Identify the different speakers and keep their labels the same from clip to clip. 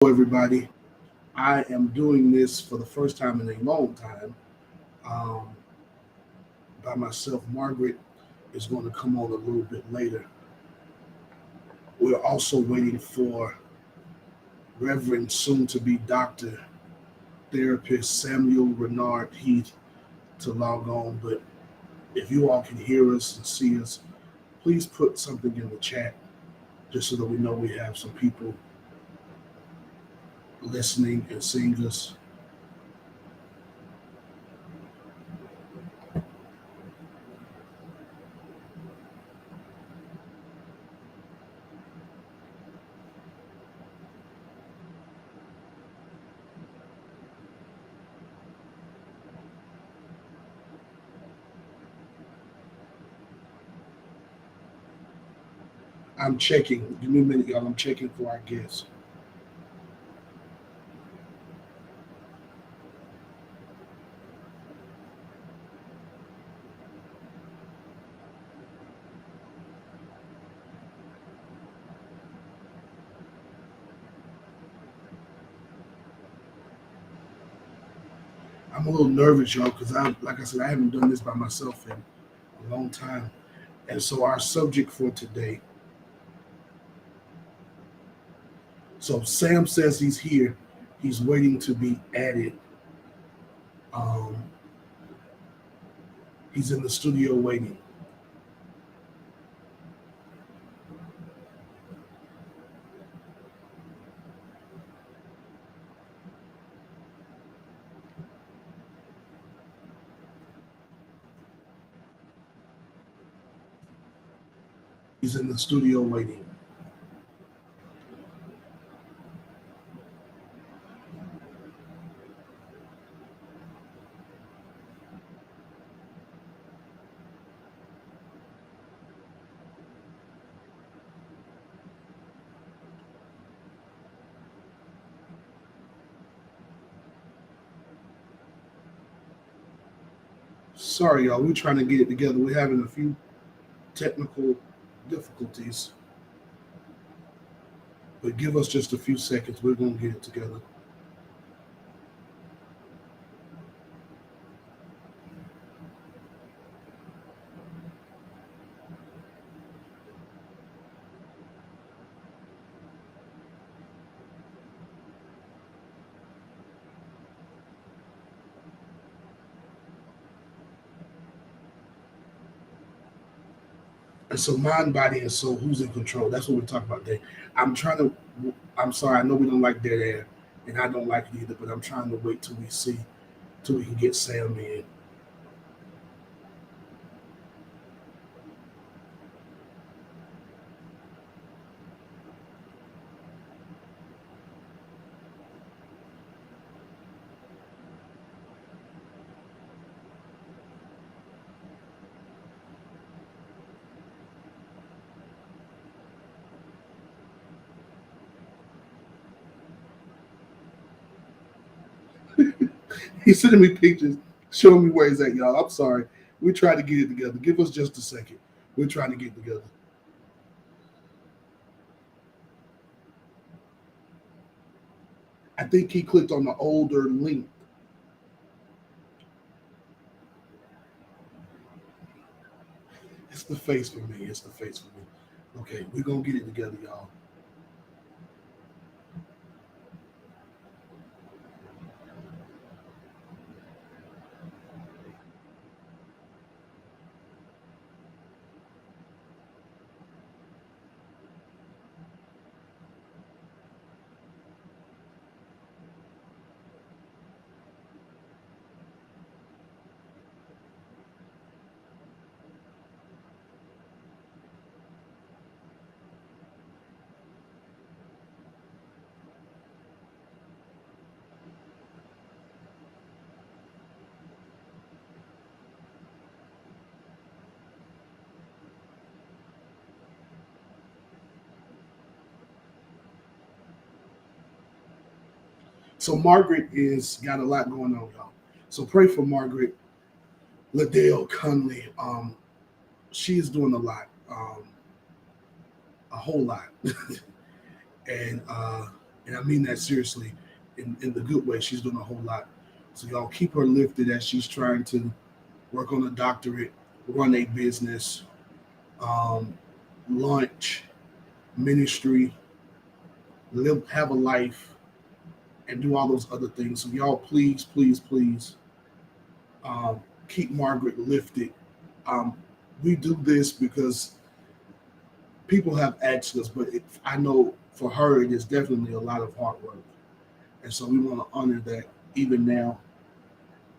Speaker 1: Hello, everybody. I am doing this for the first time in a long time um, by myself. Margaret is going to come on a little bit later. We're also waiting for Reverend, soon to be Dr. Therapist Samuel Renard Heath to log on. But if you all can hear us and see us, please put something in the chat just so that we know we have some people listening and seeing us. I'm checking. Give me a minute, y'all. I'm checking for our guests. I'm a little nervous, y'all, because like I said, I haven't done this by myself in a long time. And so our subject for today. So Sam says he's here. He's waiting to be added. Um, he's in the studio waiting. He's in the studio waiting. Sorry, y'all. We're trying to get it together. We're having a few technical difficulties, but give us just a few seconds. We're going to get it together. And so, mind, body, and soul, who's in control? That's what we're talking about today. I'm trying to, I'm sorry, I know we don't like dead air, and I don't like it either, but I'm trying to wait till we see, till we can get Sam in. He's sending me pictures, showing me where he's at, y'all. I'm sorry. We tried to get it together. Give us just a second. We're trying to get it together. I think he clicked on the older link. It's the face for me. It's the face for me. Okay, we're gonna get it together, y'all. So Margaret is got a lot going on, y'all. So pray for Margaret Liddell Conley. She is doing a lot, a whole lot, and and I mean that seriously, in the good way. She's doing a whole lot. So y'all keep her lifted as she's trying to work on a doctorate, run a business, um, launch ministry, live, have a life, and do all those other things. So y'all, please, please, please, um, keep Margaret lifted. Um, we do this because people have asked us, but I know for her it is definitely a lot of hard work, and so we want to honor that even now.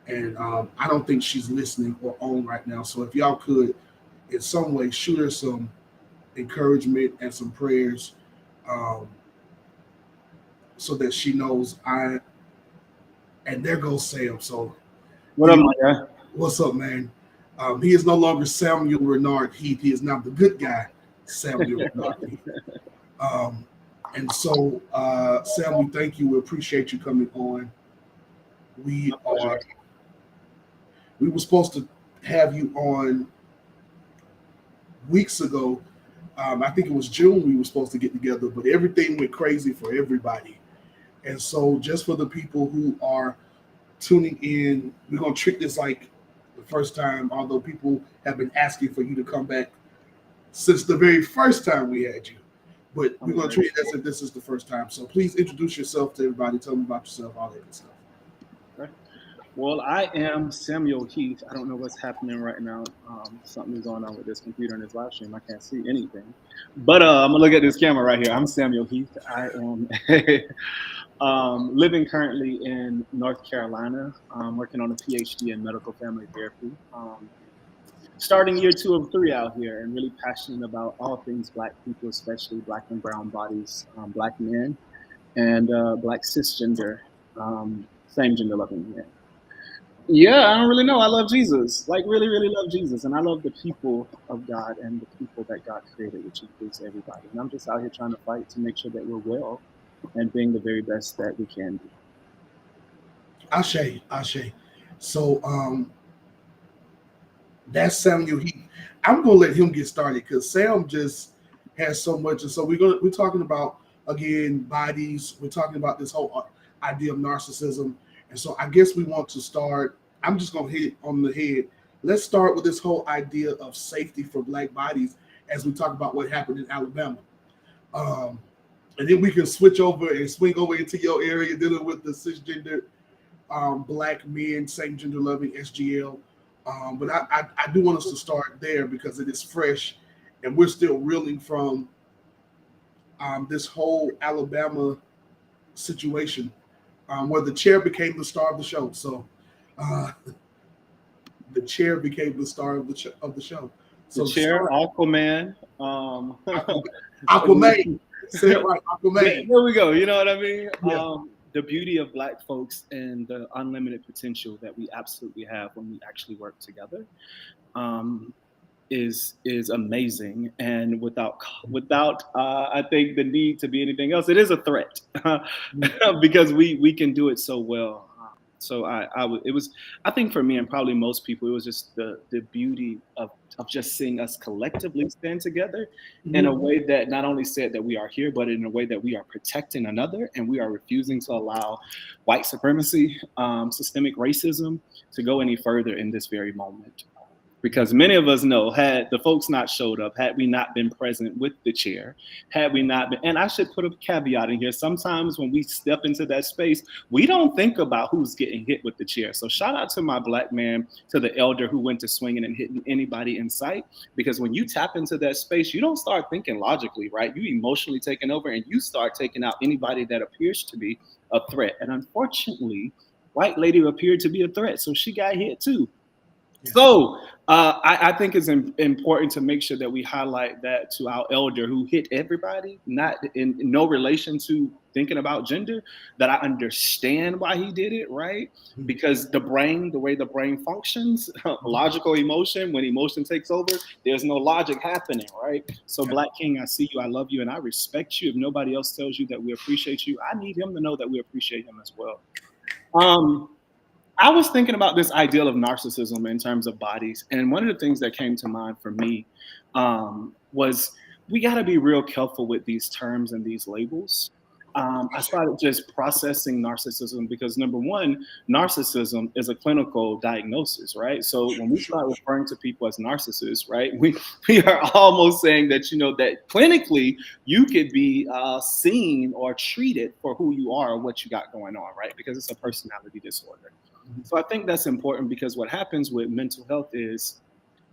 Speaker 1: And I don't think she's listening or on right now. So if y'all could, in some way, shoot her some encouragement and some prayers, um, so that she knows I. And there goes Sam. So
Speaker 2: What
Speaker 1: he,
Speaker 2: up, my guy?
Speaker 1: what's up, man? He is no longer Samuel Renard Heath. He is now the good guy, Samuel Renard Heath. Um, and so, Sam, we thank you. We appreciate you coming on. We
Speaker 2: My pleasure.
Speaker 1: are. We were supposed to have you on weeks ago. I think it was June we were supposed to get together, but everything went crazy for everybody. And so, just for the people who are tuning in, we're gonna treat this like the first time. Although people have been asking for you to come back since the very first time we had you, but we're
Speaker 2: I'm
Speaker 1: gonna
Speaker 2: ready.
Speaker 1: treat it as if this is the first time. So please introduce yourself to everybody. Tell them about yourself, all that good stuff.
Speaker 2: Okay. Well, I am Samuel Heath. I don't know what's happening right now. Something's going on with this computer and this live stream. I can't see anything. But I'm gonna look at this camera right here. I'm Samuel Heath. I am living currently in North Carolina. Working on a PhD in medical family therapy. Starting year 2 of 3 out here, and really passionate about all things Black people, especially Black and brown bodies, Black men, and Black cisgender, same gender loving men. Yeah, I don't really know. I love Jesus, like really, really love Jesus, and I love the people of God and the people that God created, which includes everybody. And I'm just out here trying to fight to make sure that we're well and being the very best that we can be.
Speaker 1: Ashe, Ashe. So that's Samuel Heath. I'm gonna let him get started because Sam just has so much, and so we're talking about again bodies. We're talking about this whole idea of narcissism, and so I guess we want to start. I'm just gonna hit it on the head. Let's start with this whole idea of safety for Black bodies as we talk about what happened in Alabama. Um, and then we can switch over and swing over into your area dealing with the cisgender Black men, same gender loving SGL. But I do want us to start there because it is fresh and we're still reeling from this whole Alabama situation where the chair became the star of the show. So uh, the chair became the star of the show.
Speaker 2: The
Speaker 1: So to
Speaker 2: chair,
Speaker 1: start,
Speaker 2: Aquaman.
Speaker 1: Aquaman, say it right,
Speaker 2: There
Speaker 1: Aquaman.
Speaker 2: we go. You know what I mean?
Speaker 1: Yeah,
Speaker 2: The beauty of Black folks and the unlimited potential that we absolutely have when we actually work together. Um, is amazing, and without I think the need to be anything else, it is a threat because we can do it so well. So it was, I think for me and probably most people, it was just the beauty of just seeing us collectively stand together in
Speaker 1: mm-hmm.
Speaker 2: a way that not only said that we are here, but in a way that we are protecting another and we are refusing to allow white supremacy, systemic racism to go any further in this very moment, because many of us know, had the folks not showed up, had we not been present with the chair, had we not been, and I should put a caveat in here, sometimes when we step into that space, we don't think about who's getting hit with the chair. So shout out to my Black man, to the elder who went to swinging and hitting anybody in sight, because when you tap into that space, you don't start thinking logically, right? You emotionally taking over and you start taking out anybody that appears to be a threat. And unfortunately, white lady appeared to be a threat, so she got hit too.
Speaker 1: Yeah,
Speaker 2: So I think it's important to make sure that we highlight that to our elder who hit everybody, not in no relation to thinking about gender, that I understand why he did it, right?
Speaker 1: mm-hmm.
Speaker 2: Because the brain, the way the brain functions, logical emotion, when emotion takes over, there's no logic happening, right? So,
Speaker 1: Yeah,
Speaker 2: Black King, I see you, I love you, and I respect you. If nobody else tells you that we appreciate you, I need him to know that we appreciate him as well. Um, I was thinking about this ideal of narcissism in terms of bodies, and one of the things that came to mind for me was we got to be real careful with these terms and these labels. I started just processing narcissism because number one, narcissism is a clinical diagnosis, right? So when we
Speaker 1: Sure.
Speaker 2: start referring to people as narcissists, right, we are almost saying that that clinically you could be seen or treated for who you are or what you got going on, right? Because it's a personality disorder.
Speaker 1: Mhm.
Speaker 2: So I think that's important because what happens with mental health is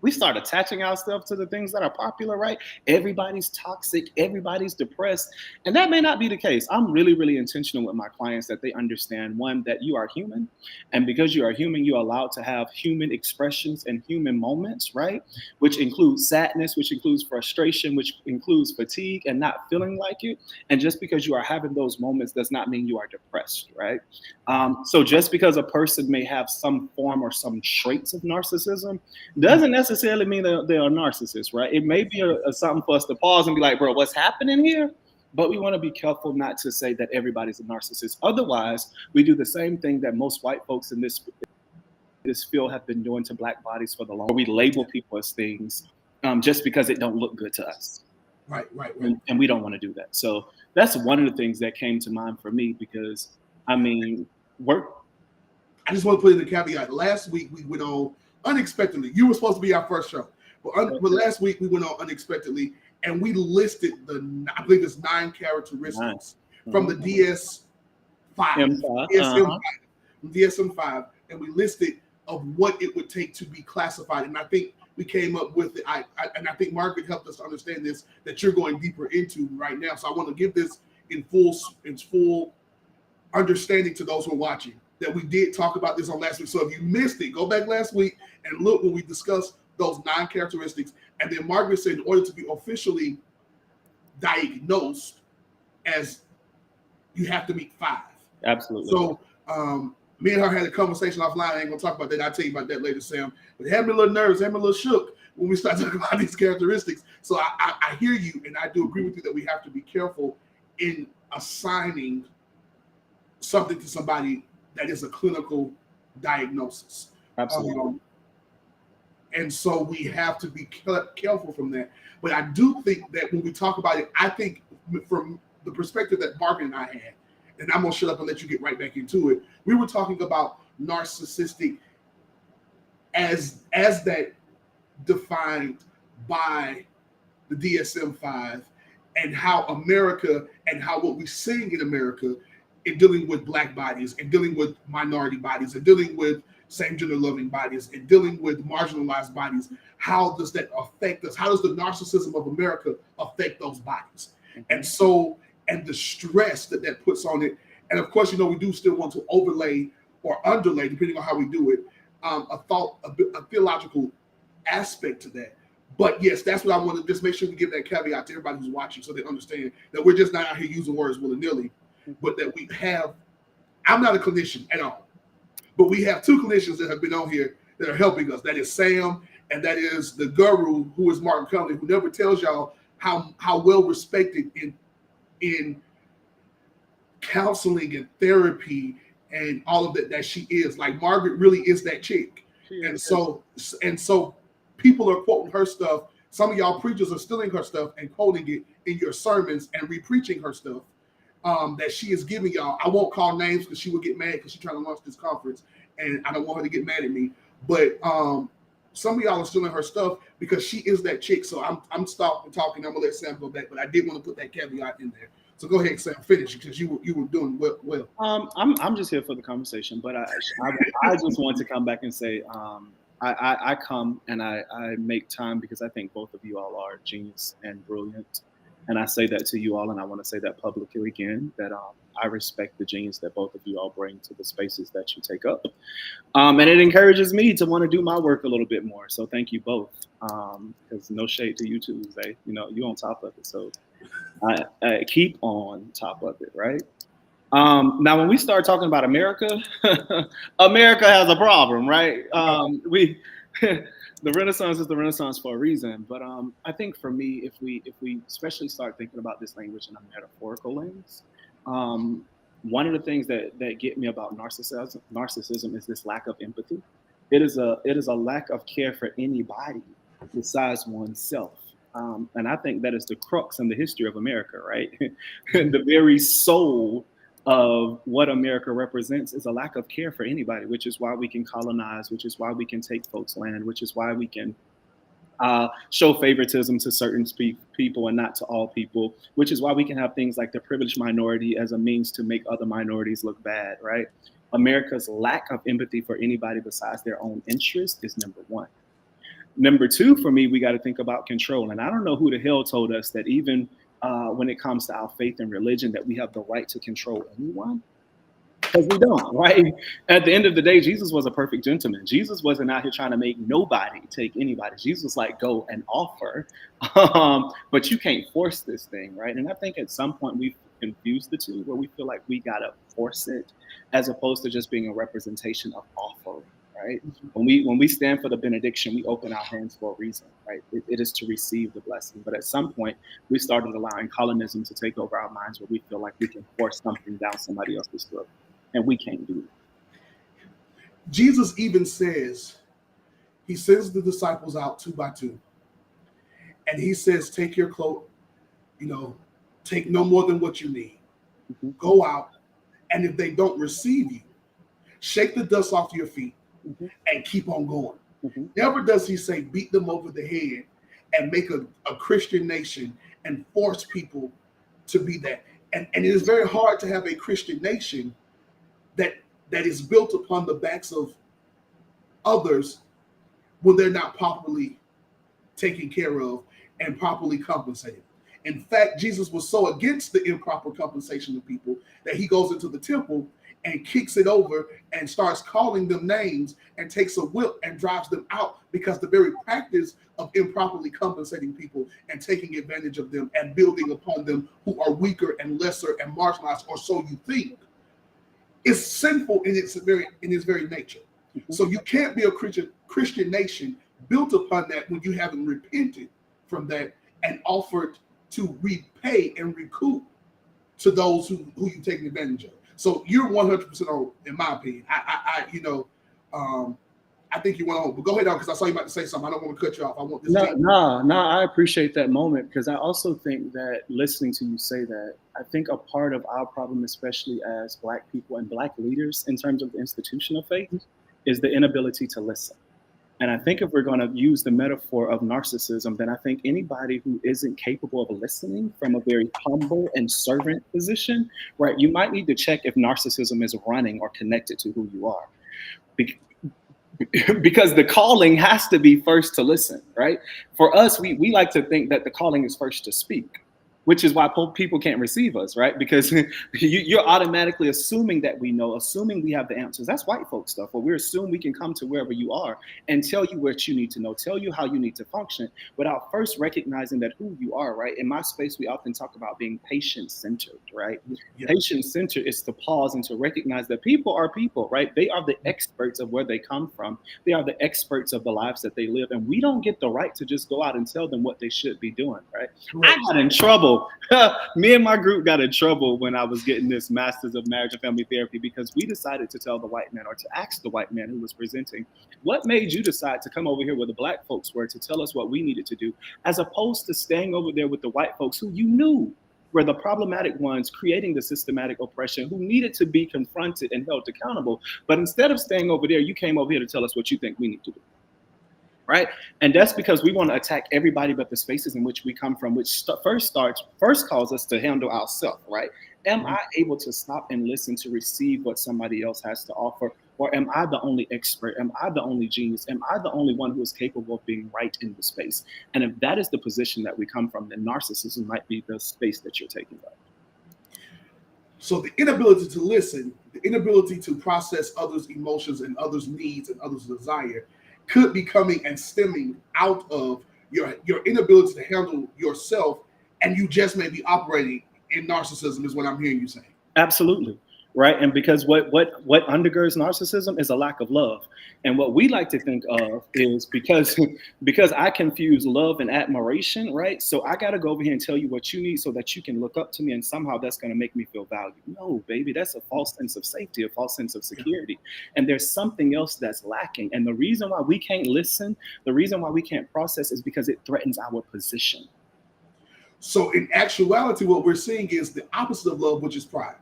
Speaker 2: we start attaching ourselves to the things that are popular, right? Everybody's toxic, everybody's depressed. And that may not be the case. I'm really, really intentional with my clients that they understand one, that you are human. And because you are human, you're allowed to have human expressions and human moments, right? Which includes sadness, which includes frustration, which includes fatigue and not feeling like it. And just because you are having those moments does not mean you are depressed, right? So just because a person may have some form or some traits of narcissism, doesn't necessarily mean that they are narcissists, right? It may be something for us to pause and be like, bro, what's happening here? But we want to be careful not to say that everybody's a narcissist. Otherwise, we do the same thing that most white folks in this field have been doing to black bodies for the long. We label people as things just because it don't look good to us,
Speaker 1: Right, right, right.
Speaker 2: and we don't want to do that. So that's one of the things that came to mind for me because I mean, work.
Speaker 1: I just want to put in the caveat. Last week we went on unexpectedly. You were supposed to be our first show, but last week we went on unexpectedly, and we listed I believe it's 9 characteristics from the
Speaker 2: Mhm.
Speaker 1: DS5,
Speaker 2: M5,
Speaker 1: DSM-5, and we listed of what it would take to be classified. And I think we came up with it. And I think Margaret helped us to understand this that you're going deeper into right now. So I want to give this in full understanding to those who are watching that we did talk about this on last week. So if you missed it, go back last week and look when we discussed those 9 characteristics. And then Margaret said, in order to be officially diagnosed, as you have to meet 5.
Speaker 2: absolutely.
Speaker 1: So me and her had a conversation offline. I ain't gonna talk about that. I'll tell you about that later, Sam. But it had me a little nervous, had me a little shook when we started talking about these characteristics. So I hear you, and I do agree with you that we have to be careful in assigning something to somebody that is a clinical diagnosis.
Speaker 2: Absolutely.
Speaker 1: And so we have to be careful from that. But I do think that when we talk about it, I think from the perspective that Margaret and I had, and I'm gonna shut up and let you get right back into it. We were talking about narcissistic as that defined by the DSM-5, and how America and how what we're seeing in America in dealing with black bodies and dealing with minority bodies and dealing with same gender loving bodies and dealing with marginalized bodies, how does that affect us? How does the narcissism of America affect those bodies? And
Speaker 2: Mhm.
Speaker 1: so, and the stress that that puts on it. And of course, we do still want to overlay or underlay, depending on how we do it, a theological aspect to that. But yes, that's what I want to just make sure we give that caveat to everybody who's watching so they understand that we're just not out here using words willy nilly, but that we have. I'm not a clinician at all, but we have 2 clinicians that have been on here that are helping us. That is Sam, and that is the guru, who is Martin Conley, who never tells y'all how well respected in counseling and therapy and all of that she is. Like Margaret really is that chick.
Speaker 2: She
Speaker 1: And
Speaker 2: is.
Speaker 1: so people are quoting her stuff. Some of y'all preachers are stealing her stuff and quoting it in your sermons and repreaching her stuff that she is giving y'all. I won't call names because she will get mad because she's trying to launch this conference, and I don't want her to get mad at me. But some of y'all are stealing her stuff because she is that chick. So I'm stopping talking. I'm gonna let Sam go back, but I did want to put that caveat in there. So go ahead, Sam, finish because you were doing well.
Speaker 2: I'm just here for the conversation, but I just want to come back and say I come and I make time because I think both of you all are genius and brilliant, and I say that to you all, and I want to say that publicly again that I respect the genius that both of you all bring to the spaces that you take up, and it encourages me to want to do my work a little bit more. So thank you both, because no shade to you too, Zay. You on top of it, so I keep on top of it, right? Now, when we start talking about America, America has a problem, right? We the Renaissance is the Renaissance for a reason, but I think for me, if we especially start thinking about this language in a metaphorical lens, um, one of the things that get me about narcissism is this lack of empathy. It is a lack of care for anybody besides oneself. And I think that is the crux in the history of America, right? The very soul of what America represents is a lack of care for anybody, which is why we can colonize, which is why we can take folks' land, which is why we can show favoritism to certain people and not to all people, which is why we can have things like the privileged minority as a means to make other minorities look bad, right? America's lack of empathy for anybody besides their own interest is number one. Number two, for me, we got to think about control. And I don't know who the hell told us that even when it comes to our faith and religion, that we have the right to control anyone. Because we don't, right? At the end of the day, Jesus was a perfect gentleman. Jesus wasn't out here trying to make nobody take anybody. Jesus was like, go and offer. But you can't force this thing, right? And I think at some point we've confused the two, where we feel like we got to force it as opposed to just being a representation of offering, right? When we stand for the benediction, we open our hands for a reason, right? It is to receive the blessing. But at some point, we started allowing colonism to take over our minds, where we feel like we can force something down somebody else's throat. And we can't do it.
Speaker 1: Jesus even says, he sends the disciples out 2 by 2. And he says, take your cloak, take no more than what you need. Mm-hmm. Go out. And if they don't receive you, shake the dust off your feet, mm-hmm. and keep on going. Mm-hmm. Never does he say, beat them over the head and make a Christian nation and force people to be that. And it is very hard to have a Christian nation that is built upon the backs of others when they're not properly taken care of and properly compensated. In fact, Jesus was so against the improper compensation of people that he goes into the temple and kicks it over and starts calling them names and takes a whip and drives them out, because the very practice of improperly compensating people and taking advantage of them and building upon them who are weaker and lesser and marginalized, or so you think, is sinful in its very nature. Mm-hmm. So you can't be a Christian nation built upon that when you haven't repented from that and offered to repay and recoup to those who you've taken advantage of. So you're 100% on, in my opinion. I think you went on, but go ahead on, because I saw you about to say something. I don't want to cut you off. I want this.
Speaker 2: No, I appreciate that moment, because I also think that listening to you say that, I think a part of our problem, especially as Black people and Black leaders in terms of the institution of faith, is the inability to listen. And I think if we're going to use the metaphor of narcissism, then I think anybody who isn't capable of listening from a very humble and servant position, right, you might need to check if narcissism is running or connected to who you are. Because the calling has to be first to listen, right? For us, we like to think that the calling is first to speak, which is why people can't receive us, right? Because you're automatically assuming that we know, assuming we have the answers. That's white folk stuff, where we assume we can come to wherever you are and tell you what you need to know, tell you how you need to function, without first recognizing that who you are, right? In my space, we often talk about being patient-centered, right? Yeah. Patient-centered is to pause and to recognize that people are people, right? They are the experts of where they come from. They are the experts of the lives that they live. And we don't get the right to just go out and tell them what they should be doing, right? I got in trouble. Me and my group got in trouble when I was getting this Masters of Marriage and Family Therapy, because we decided to tell the white man, or to ask the white man who was presenting, what made you decide to come over here where the Black folks were to tell us what we needed to do, as opposed to staying over there with the white folks who you knew were the problematic ones creating the systematic oppression, who needed to be confronted and held accountable. But instead of staying over there, you came over here to tell us what you think we need to do. Right? And that's because we want to attack everybody but the spaces in which we come from, which first calls us to handle ourselves, right? Am I able to stop and listen to receive what somebody else has to offer? Or am I the only expert? Am I the only genius? Am I the only one who is capable of being right in the space? And if that is the position that we come from, then narcissism might be the space that you're taking up.
Speaker 1: So the inability to listen, the inability to process others' emotions and others' needs and others' desire could be coming and stemming out of your inability to handle yourself, and you just may be operating in narcissism, is what I'm hearing you say.
Speaker 2: Absolutely. right? And because what undergirds narcissism is a lack of love. And what we like to think of is because I confuse love and admiration, right? So I got to go over here and tell you what you need so that you can look up to me, and somehow that's going to make me feel valued. No, baby, that's a false sense of safety, a false sense of
Speaker 1: Yeah.
Speaker 2: security. And there's something else that's lacking. And the reason why we can't listen, the reason why we can't process is because it threatens our position.
Speaker 1: So in actuality, what we're seeing is the opposite of love, which is pride.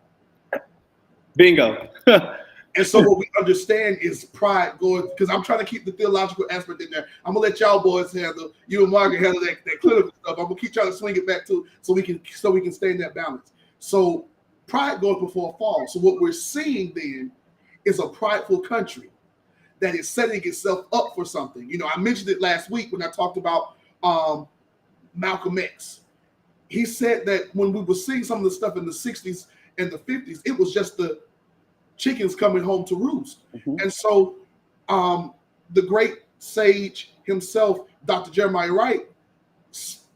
Speaker 2: Bingo.
Speaker 1: And so what we understand is pride going, because I'm trying to keep the theological aspect in there. I'm gonna let y'all boys handle, you and Margaret handle that clinical stuff. I'm gonna keep trying to swing it back to so we can stay in that balance. So pride goes before a fall. So what we're seeing then is a prideful country that is setting itself up for something. You know, I mentioned it last week when I talked about Malcolm X. He said that when we were seeing some of the stuff in the 60s and the 50s, it was just the chickens coming home to roost.
Speaker 2: Mhm.
Speaker 1: And so the great sage himself, Dr. Jeremiah Wright,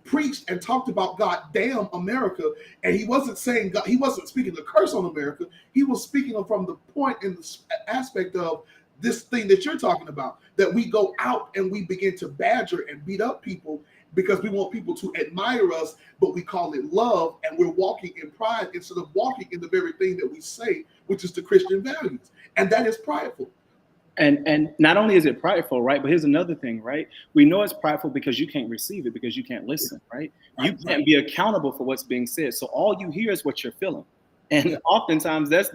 Speaker 1: preached and talked about God damn America. And he wasn't saying God, he wasn't speaking the curse on America. He was speaking from the point and the aspect of this thing that you're talking about, that we go out and we begin to badger and beat up people because we want people to admire us, but we call it love, and we're walking in pride instead of walking in the very thing that we say, which is the Christian values. And that is prideful.
Speaker 2: And not only is it prideful, right? But here's another thing, right? We know it's prideful because you can't receive it, because you can't listen, right? You can't be accountable for what's being said. So all you hear is what you're feeling. And oftentimes that's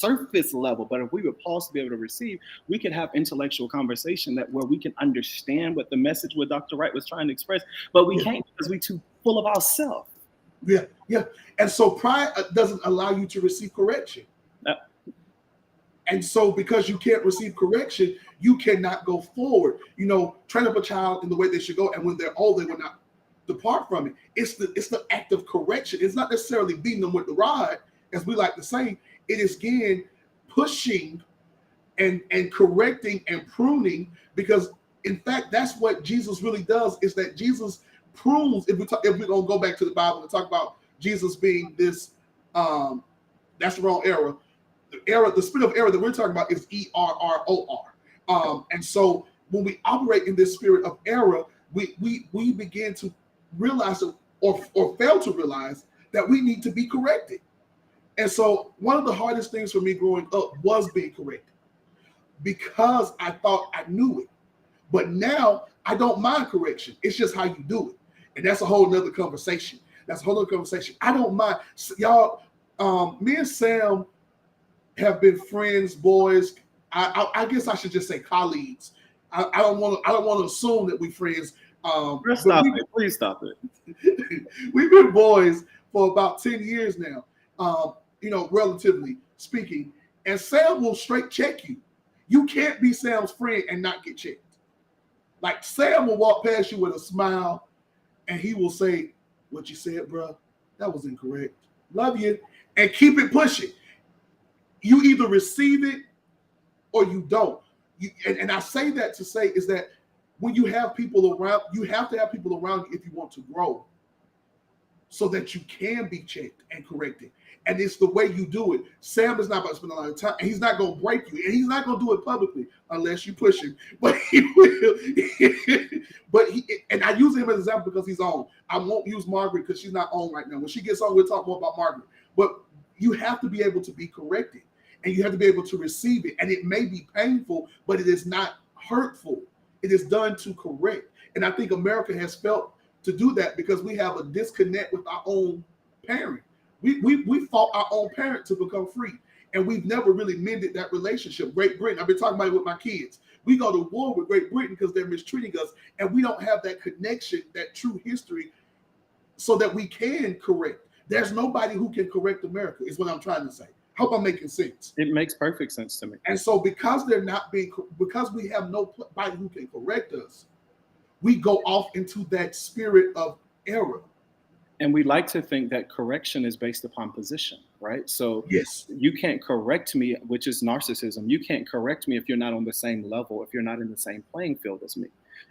Speaker 2: surface level. But if we were pause to be able to receive, we could have intellectual conversation that where we can understand what the message what Dr. Wright was trying to express, but we can't because we're too full of ourselves.
Speaker 1: Yeah, yeah. And so pride doesn't allow you to receive correction. And so because you can't receive correction, you cannot go forward. You know, train up a child in the way they should go, and when they're old, they will not depart from it. It's the act of correction. It's not necessarily beating them with the rod, as we like to say. It is again pushing and correcting and pruning, because in fact that's what Jesus really does, is that Jesus prunes. If we're gonna go back to the Bible and talk about Jesus being this, that's the wrong era. The spirit of error that we're talking about is ERROR. And so when we operate in this spirit of error, we begin to realize or fail to realize that we need to be corrected. And so one of the hardest things for me growing up was being corrected, because I thought I knew it. But now I don't mind correction. It's just how you do it. And that's a whole nother conversation. I don't mind. Y'all, me and Sam have been friends, boys. I guess I should just say colleagues. I don't want to assume that we're friends.
Speaker 2: Please stop it.
Speaker 1: We've been boys for about 10 years now, you know, relatively speaking. And Sam will straight check you. You can't be Sam's friend and not get checked. Like, Sam will walk past you with a smile and he will say, "What you said, bro, that was incorrect. Love you." And keep it pushing. You either receive it or you don't. And I say that to say is that when you have people around, you have to have people around you if you want to grow, so that you can be checked and corrected. And it's the way you do it. Sam is not about to spend a lot of time, and he's not going to break you, and he's not going to do it publicly unless you push him. But he will. And I use him as an example because he's on. I won't use Margaret because she's not on right now. When she gets on, we'll talk more about Margaret. But you have to be able to be corrected, and you have to be able to receive it. And it may be painful, but it is not hurtful. It is done to correct. And I think America has felt to do that because we have a disconnect with our own parent. We fought our own parent to become free, and we've never really mended that relationship. Great Britain, I've been talking about it with my kids. We go to war with Great Britain because they're mistreating us, and we don't have that connection, that true history, so that we can correct. There's nobody who can correct America, is what I'm trying to say. Hope I'm making sense.
Speaker 2: It makes perfect sense to me.
Speaker 1: And so because we have nobody who can correct us, we go off into that spirit of error.
Speaker 2: And we like to think that correction is based upon position, right? So
Speaker 1: yes,
Speaker 2: you can't correct me, which is narcissism. You can't correct me if you're not on the same level, if you're not in the same playing field as me.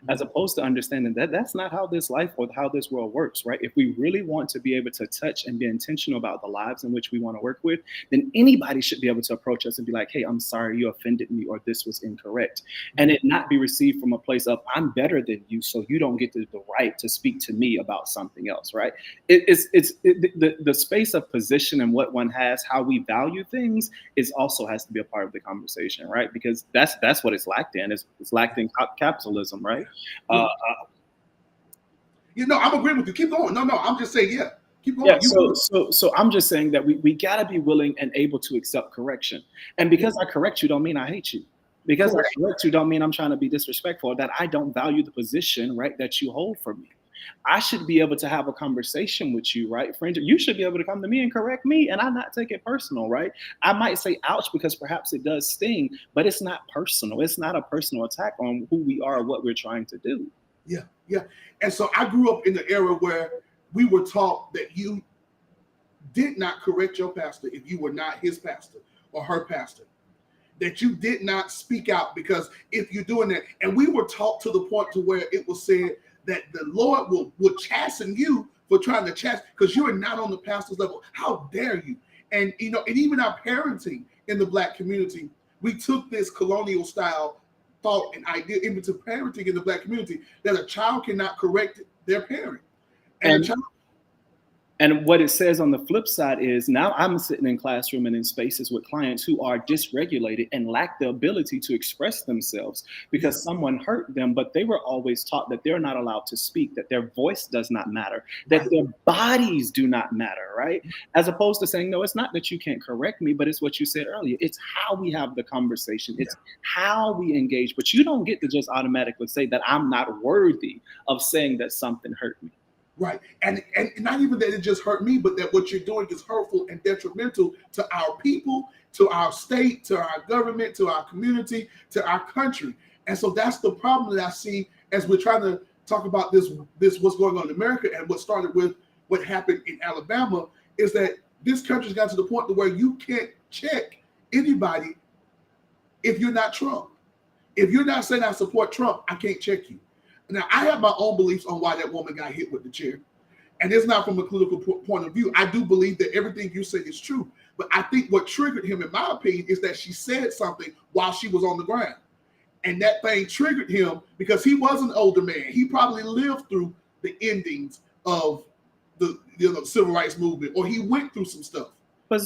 Speaker 2: as opposed to understanding that that's not how this life or how this world works, right? If we really want to be able to touch and be intentional about the lives in which we want to work with, then anybody should be able to approach us and be like, hey, I'm sorry you offended me, or this was incorrect. And it not be received from a place of, I'm better than you, so you don't get the right to speak to me about something else, right? The space of position and what one has, how we value things, is also has to be a part of the conversation, right? Because that's what it's lacked in. It's lacked in capitalism, right? Uh,
Speaker 1: I'm agreeing with you. Keep going. No, I'm just saying, yeah. Keep
Speaker 2: Yeah,
Speaker 1: going.
Speaker 2: so I'm just saying that we gotta be willing and able to accept correction. And because I correct you don't mean I hate you. Because I correct you don't mean I'm trying to be disrespectful, or that I don't value the position, right, that you hold for me. I should be able to have a conversation with you, right? Friend, you should be able to come to me and correct me and I not take it personal, right? I might say ouch because perhaps it does sting, but it's not personal. It's not a personal attack on who we are or what we're trying to do.
Speaker 1: Yeah. And so I grew up in the era where we were taught that you did not correct your pastor if you were not his pastor or her pastor. That you did not speak out, because if you're doing that, and we were taught to the point to where it was said that the Lord will chasten you for trying to chasten, because you are not on the pastor's level. How dare you? And and even our parenting in the Black community, we took this colonial style thought and idea into parenting in the Black community, that a child cannot correct their parent.
Speaker 2: And what it says on the flip side is, now I'm sitting in classroom and in spaces with clients who are dysregulated and lack the ability to express themselves because someone hurt them, but they were always taught that they're not allowed to speak, that their voice does not matter, that their bodies do not matter, right? As opposed to saying, no, it's not that you can't correct me, but it's what you said earlier. It's how we have the conversation. It's how we engage. But you don't get to just automatically say that I'm not worthy of saying that something hurt me.
Speaker 1: Right. And not even that it just hurt me, but that what you're doing is hurtful and detrimental to our people, to our state, to our government, to our community, to our country. And so that's the problem that I see as we're trying to talk about this what's going on in America, and what started with what happened in Alabama, is that this country's got to the point to where you can't check anybody if you're not Trump. If you're not saying I support Trump, I can't check you. Now, I have my own beliefs on why that woman got hit with the chair. And it's not from a political point of view. I do believe that everything you say is true. But I think what triggered him, in my opinion, is that she said something while she was on the ground. And that thing triggered him because he was an older man. He probably lived through the endings of the civil rights movement, or he went through some stuff.
Speaker 2: But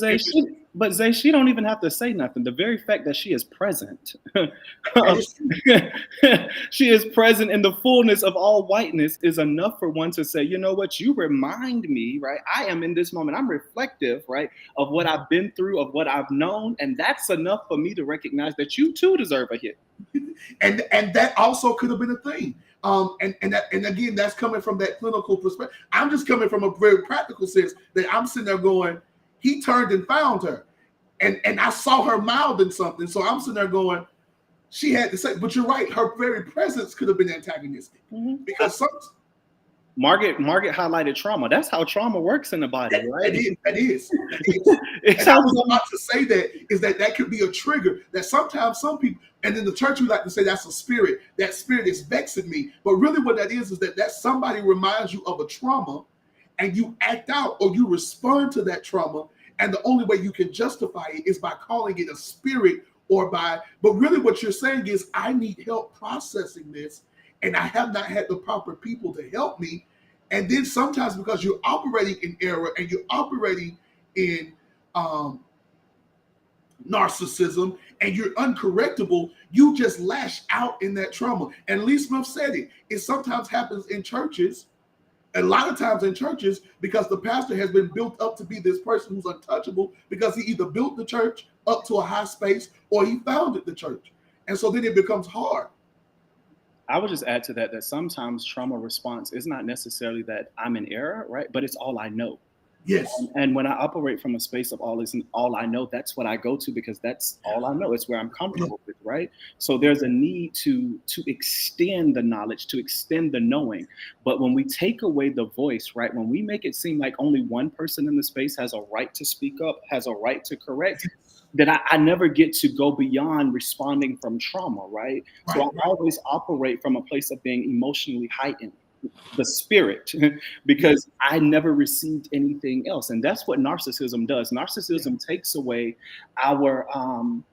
Speaker 2: Zay, she don't even have to say nothing. The very fact that she is present, she is present in the fullness of all whiteness, is enough for one to say, you know what, you remind me, right? I am in this moment. I'm reflective, right, of what I've been through, of what I've known, and that's enough for me to recognize that you too deserve a hit.
Speaker 1: And that also could have been a thing. And again, that's coming from that clinical perspective. I'm just coming from a very practical sense, that I'm sitting there going, he turned and found her. And I saw her mouthing something. So I'm sitting there going, she had to say, but you're right, her very presence could have been antagonistic. Because
Speaker 2: Margaret highlighted trauma. That's how trauma works in the body, right?
Speaker 1: That is. And I was about to say that could be a trigger, that sometimes some people, and in the church we like to say that's a spirit. That spirit is vexing me. But really what that is that somebody reminds you of a trauma, and you act out or you respond to that trauma. And the only way you can justify it is by calling it a spirit, but really what you're saying is, I need help processing this, and I have not had the proper people to help me. And then sometimes, because you're operating in error and you're operating in narcissism and you're uncorrectable, you just lash out in that trauma. And Lee Smith said it sometimes happens in churches, a lot of times in churches, because the pastor has been built up to be this person who's untouchable, because he either built the church up to a high space or he founded the church. And so then it becomes hard.
Speaker 2: I would just add to that sometimes trauma response is not necessarily that I'm in error, right? But it's all I know.
Speaker 1: Yes.
Speaker 2: And when I operate from a space of all I know, that's what I go to, because that's all I know. It's where I'm comfortable with, right? So there's a need to extend the knowledge, to extend the knowing. But when we take away the voice, right, when we make it seem like only one person in the space has a right to speak up, has a right to correct, then I never get to go beyond responding from trauma, right? So I
Speaker 1: Right.
Speaker 2: always operate from a place of being emotionally heightened, the spirit,
Speaker 1: Yes.
Speaker 2: because I never received anything else. And that's what narcissism does.
Speaker 1: Yeah.
Speaker 2: Narcissism takes away our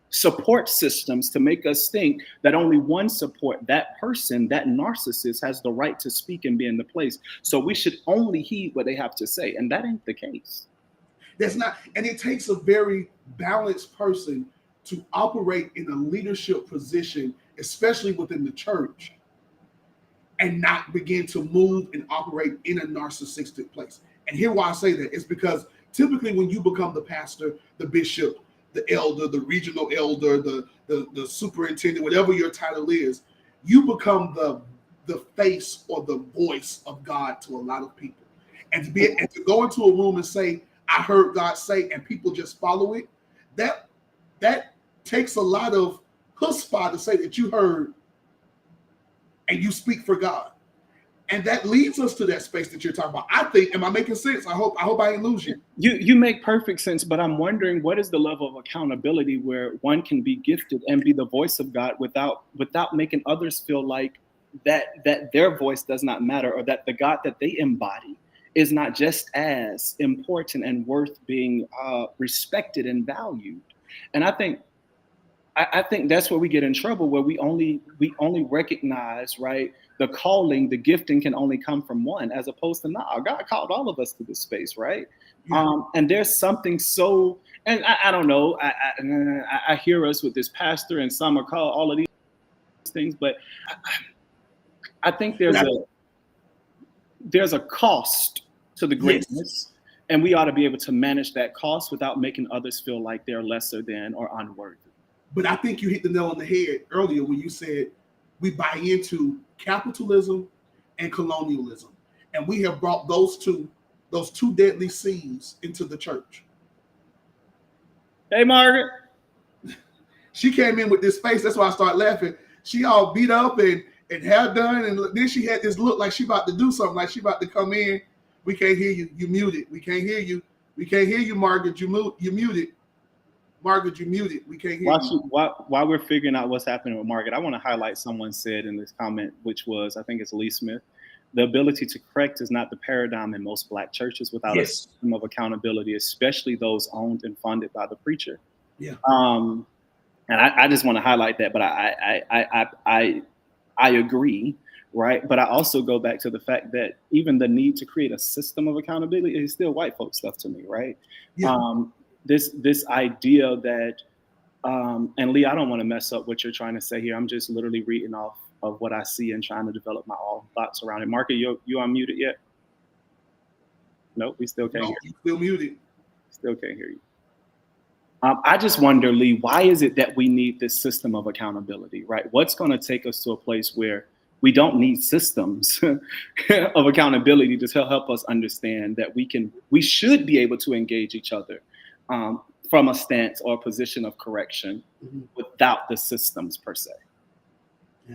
Speaker 2: support systems to make us think that only one support, that person, that narcissist has the right to speak and be in the place. So we should only heed what they have to say. And that ain't the case.
Speaker 1: That's not, and it takes a very balanced person to operate in a leadership position, especially within the church, and not begin to move and operate in a narcissistic place. And here why I say that is because typically when you become the pastor, the bishop, the elder, the regional elder, the superintendent, whatever your title is, you become the face or the voice of God to a lot of people. And to go into a room and say, I heard God say, and people just follow it, that that takes a lot of chutzpah to say that you heard and you speak for God. And that leads us to that space that you're talking about. I think, am I making sense? I hope I didn't lose you.
Speaker 2: You make perfect sense, but I'm wondering what is the level of accountability where one can be gifted and be the voice of God without making others feel like that their voice does not matter, or that the God that they embody is not just as important and worth being respected and valued. And I think that's where we get in trouble, where we only recognize, right, the calling, the gifting can only come from one, as opposed to, nah, God called all of us to this space, right?
Speaker 1: Yeah.
Speaker 2: And there's something so, and I don't know, I hear us with this pastor and some are called all of these things, but I think
Speaker 1: But
Speaker 2: there's a cost to the
Speaker 1: yes,
Speaker 2: greatness, and we ought to be able to manage that cost without making others feel like they're lesser than or unworthy.
Speaker 1: but I think you hit the nail on the head earlier when you said we buy into capitalism and colonialism. And we have brought those two deadly C's into the church.
Speaker 2: Hey, Margaret.
Speaker 1: She came in with this face, that's why I started laughing. She all beat up and hair done, and then she had this look like she about to do something, like she about to come in. We can't hear you. You muted. We can't hear you. We can't hear you, Margaret. You muted. Margaret, you muted. We can't hear you.
Speaker 2: While we're figuring out what's happening with Margaret, I want to highlight someone said in this comment, which was, I think it's Lee Smith, the ability to correct is not the paradigm in most Black churches without a
Speaker 1: Yes.
Speaker 2: system of accountability, especially those owned and funded by the preacher.
Speaker 1: Yeah.
Speaker 2: And I just want to highlight that, but I agree, right? But I also go back to the fact that even the need to create a system of accountability is still white folk stuff to me, right?
Speaker 1: Yeah.
Speaker 2: This idea that, and Lee, I don't want to mess up what you're trying to say here. I'm just literally reading off of what I see and trying to develop my own thoughts around it. Marky, you unmuted yet? Nope, we still can't
Speaker 1: No,
Speaker 2: hear
Speaker 1: you still muted.
Speaker 2: Still can't hear you. I just wonder, Lee, why is it that we need this system of accountability, right? What's going to take us to a place where we don't need systems of accountability to help us understand that we should be able to engage each other from a stance or a position of correction without the systems per se?
Speaker 1: Yeah.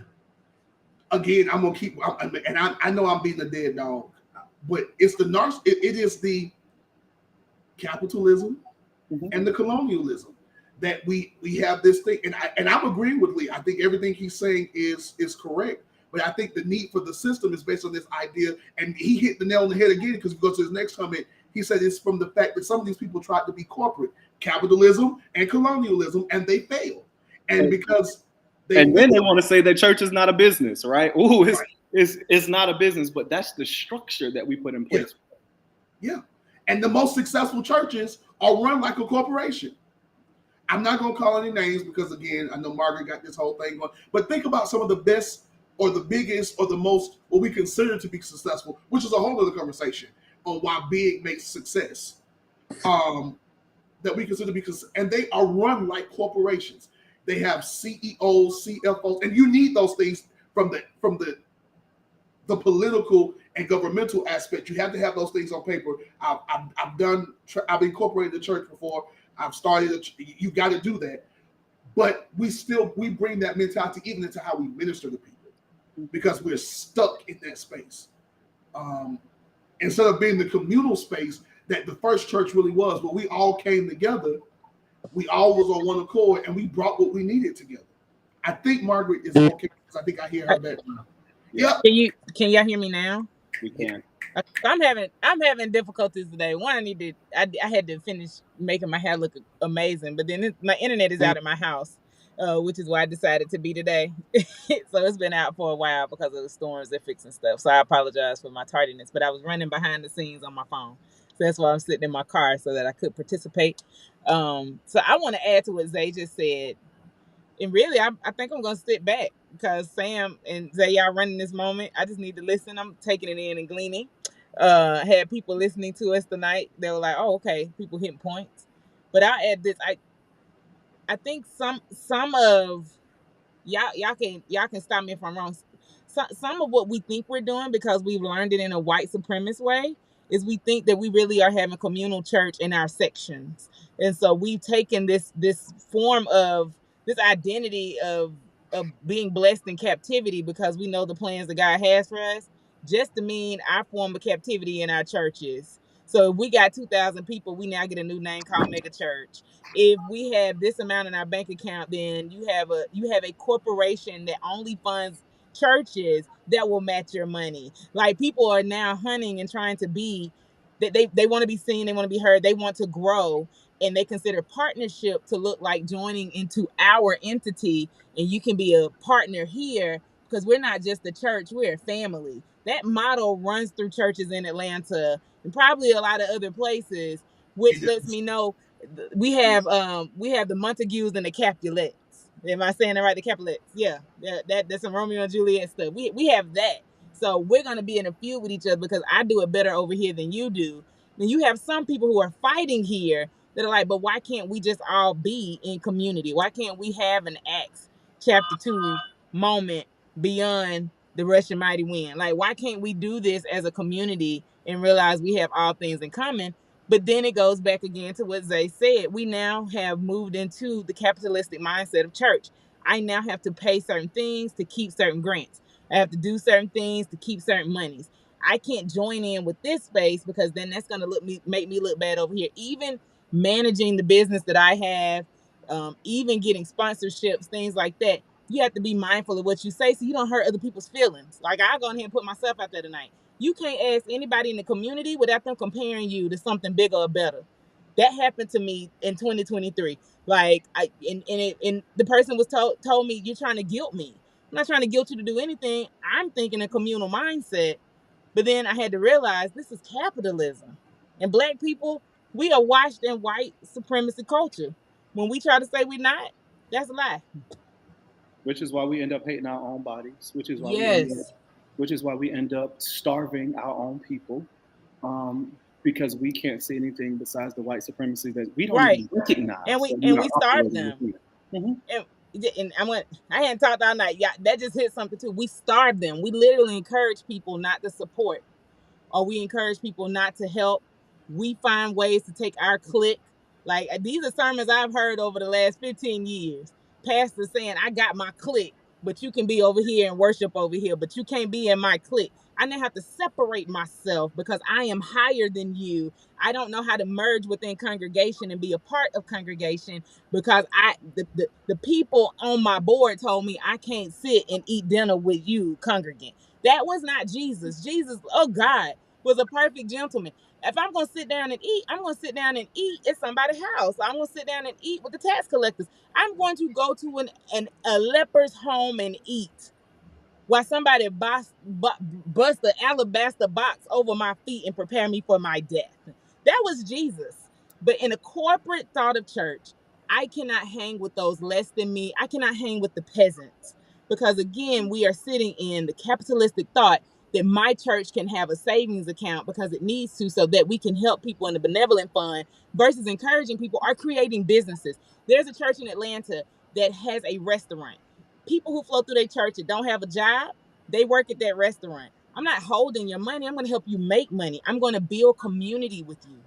Speaker 1: Again, I'm gonna keep, and I know I'm being a dead dog, but it's the it is the capitalism and the colonialism that we have this thing, and I'm agreeing with Lee. I think everything he's saying is correct, but I think the need for the system is based on this idea, and he hit the nail on the head again, because we go to his next comment. He said it's from the fact that some of these people tried to be corporate, capitalism and colonialism, and they failed, and because
Speaker 2: then they want to say that church is not a business, right? Ooh,
Speaker 1: right.
Speaker 2: It's not a business, but that's the structure that we put in place.
Speaker 1: Yeah. And the most successful churches are run like a corporation. I'm not going to call any names because, again, I know Margaret got this whole thing going. But think about some of the best or the biggest or the most, what we consider to be successful, which is a whole other conversation on why big makes success. That we consider because, and they are run like corporations. They have CEOs, CFOs, and you need those things from the political and governmental aspect. You have to have those things on paper. I've incorporated the church before. I've started. You got to do that. but we bring that mentality even into how we minister to people because we're stuck in that space. Um, Instead of being the communal space that the first church really was, where we all came together, we all was on one accord, and we brought what we needed together. I think Margaret is okay because I think I hear her background.
Speaker 2: Yeah,
Speaker 1: Yep.
Speaker 3: Can y'all hear me now?
Speaker 2: we can.
Speaker 3: So I'm having difficulties today. One, I had to finish making my hair look amazing, but then my internet is out at my house, which is why I decided to be today. So it's been out for a while because of the storms they're fixing stuff. So I apologize for my tardiness, but I was running behind the scenes on my phone, so that's why I'm sitting in my car so that I could participate. So I want to add to what Zay just said. And really, I think I'm gonna sit back because Sam and Zay y'all running this moment. I just need to listen. I'm taking it in and gleaning. Had people listening to us tonight. They were like, "Oh, okay." People hitting points, but I'll add this. I think some of y'all can stop me if I'm wrong. Some of what we think we're doing because we've learned it in a white supremacist way is we think that we really are having communal church in our sections, and so we've taken this form of this identity of being blessed in captivity because we know the plans that God has for us, just to mean our form of captivity in our churches. So if we got 2,000 people, we now get a new name called mega church. If we have this amount in our bank account, then you have a corporation that only funds churches that will match your money. Like people are now hunting and trying to be that they want to be seen, they want to be heard, they want to grow, and they consider partnership to look like joining into our entity, and you can be a partner here because we're not just a church, we're a family. That model runs through churches in Atlanta and probably a lot of other places, which
Speaker 1: It
Speaker 3: lets
Speaker 1: does.
Speaker 3: me know we have the Montagues and the Capulets. Am I saying that right? The Capulets. Yeah. That's some Romeo and Juliet stuff. We have that. So we're gonna be in a feud with each other because I do it better over here than you do. Then you have some people who are fighting here that are like, but why can't we just all be in community? Why can't we have an Acts chapter 2 moment beyond the Russian mighty wind? Like, why can't we do this as a community and realize we have all things in common? But then it goes back again to what Zay said. We now have moved into the capitalistic mindset of church. I now have to pay certain things to keep certain grants. I have to do certain things to keep certain monies. I can't join in with this space because then that's going to make me look bad over here. Even managing the business that I have, even getting sponsorships, things like that. You have to be mindful of what you say so you don't hurt other people's feelings. Like I go ahead and put myself out there tonight. You can't ask anybody in the community without them comparing you to something bigger or better. That happened to me in 2023. Like and the person was told me, you're trying to guilt me. I'm not trying to guilt you to do anything. I'm thinking a communal mindset. But then I had to realize this is capitalism. And black people, we are washed in white supremacy culture. When we try to say we're not, that's a lie.
Speaker 2: Which is why we end up hating our own bodies.
Speaker 3: Yes.
Speaker 2: Which is why we end up starving our own people, because we can't see anything besides the white supremacy that we don't
Speaker 3: Right.
Speaker 2: even recognize
Speaker 3: And we
Speaker 2: that we
Speaker 3: and
Speaker 2: are
Speaker 3: we starve
Speaker 2: operating
Speaker 3: them.
Speaker 2: within. Mm-hmm.
Speaker 3: And I hadn't talked all night. Yeah, that just hit something too. We starve them. We literally encourage people not to support, or we encourage people not to help. We find ways to take our clique. Like these are sermons I've heard over the last 15 years. Pastors saying, I got my clique, but you can be over here and worship over here, but you can't be in my clique. I now have to separate myself because I am higher than you. I don't know how to merge within congregation and be a part of congregation because the people on my board told me I can't sit and eat dinner with you, congregant. That was not Jesus. Jesus, oh God, was a perfect gentleman. If I'm gonna sit down and eat, I'm gonna sit down and eat at somebody's house. I'm gonna sit down and eat with the tax collectors. I'm going to go to a leper's home and eat while somebody bust the alabaster box over my feet and prepare me for my death. That was Jesus. But in a corporate thought of church, I cannot hang with those less than me. I cannot hang with the peasants because, again, we are sitting in the capitalistic thought that my church can have a savings account because it needs to so that we can help people in the benevolent fund versus encouraging people or creating businesses. There's a church in Atlanta that has a restaurant. People who flow through their church that don't have a job, they work at that restaurant. I'm not holding your money. I'm going to help you make money. I'm going to build community with you.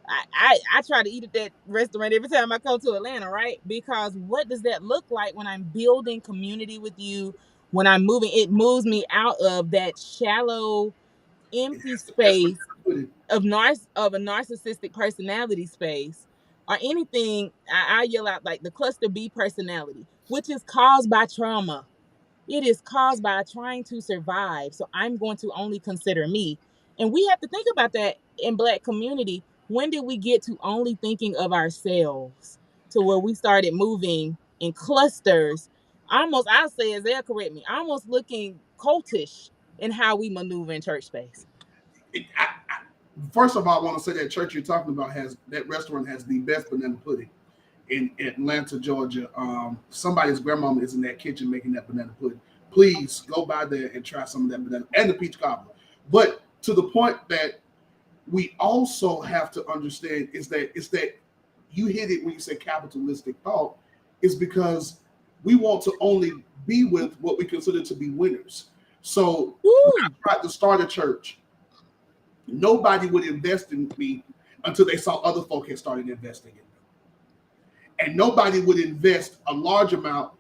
Speaker 3: I try to eat at that restaurant every time I come to Atlanta, right? Because what does that look like when I'm building community with you? When I'm moving, it moves me out of that shallow,
Speaker 1: And
Speaker 3: empty
Speaker 1: that's the best way
Speaker 3: space
Speaker 1: to put it.
Speaker 3: of a narcissistic personality space, or anything. I yell out like the cluster B personality, which is caused by trauma. It is caused by trying to survive. So I'm going to only consider me. And we have to think about that in Black community. When did we get to only thinking of ourselves to where we started moving in clusters? Almost, I'll say, as they'll correct me, almost looking cultish in how we maneuver in church space.
Speaker 1: First of all, I want to say that church you're talking about has that restaurant has the best banana pudding in Atlanta, Georgia. Somebody's grandmama is in that kitchen making that banana pudding. Please go by there and try some of that banana and the peach cobbler. But to the point that we also have to understand is that you hit it when you say capitalistic thought, is because we want to only be with what we consider to be winners. So when
Speaker 3: Woo!
Speaker 1: I tried to start a church, nobody would invest in me until they saw other folk had started investing in me. And nobody would invest a large amount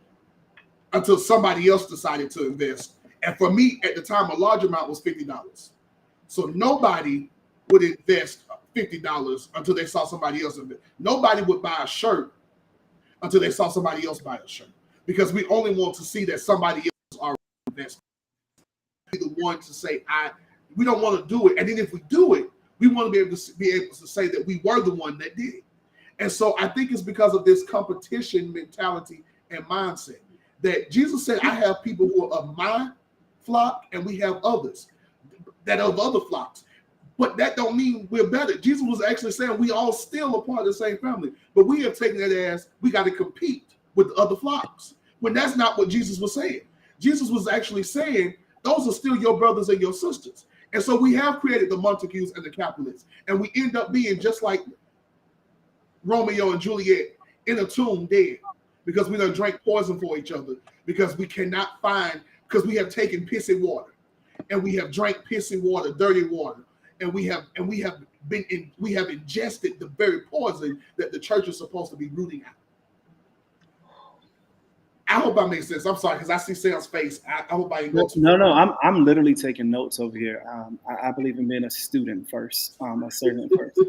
Speaker 1: until somebody else decided to invest. And for me, at the time, a large amount was $50. So nobody would invest $50 until they saw somebody else invest. Nobody would buy a shirt until they saw somebody else buy a shirt, because we only want to see that somebody else already invested. Be the one to say, we don't want to do it. And then if we do it, we want to be able to say that we were the one that did it. And so I think it's because of this competition mentality and mindset that Jesus said, I have people who are of my flock and we have others that are of other flocks. But that don't mean we're better. Jesus was actually saying we all still a part of the same family. But we have taken it as we got to compete with the other flocks, when that's not what Jesus was saying. Jesus was actually saying those are still your brothers and your sisters. And so we have created the Montagues and the Capulets. And we end up being just like Romeo and Juliet in a tomb dead, because we done drank poison for each other, because we cannot find, because we have taken pissy water and we have drank pissy water, dirty water, and we have ingested the very poison that the church is supposed to be rooting out. I hope that makes sense. I'm sorry, because I see Sam's face. I hope I didn't go too far.
Speaker 2: No. I'm literally taking notes over here. I believe in being a student first, a servant first.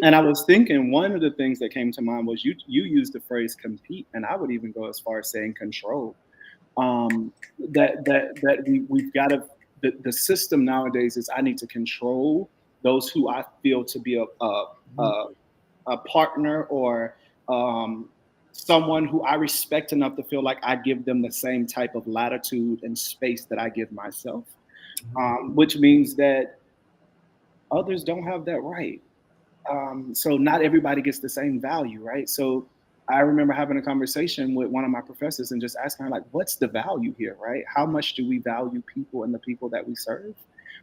Speaker 2: And I was thinking one of the things that came to mind was you used the phrase compete, and I would even go as far as saying control. We've got to, the system nowadays is I need to control those who I feel to be a partner, or someone who I respect enough to feel like I give them the same type of latitude and space that I give myself, which means that others don't have that right. So not everybody gets the same value, right? So I remember having a conversation with one of my professors and just asking her, like, what's the value here, right? How much do we value people and the people that we serve?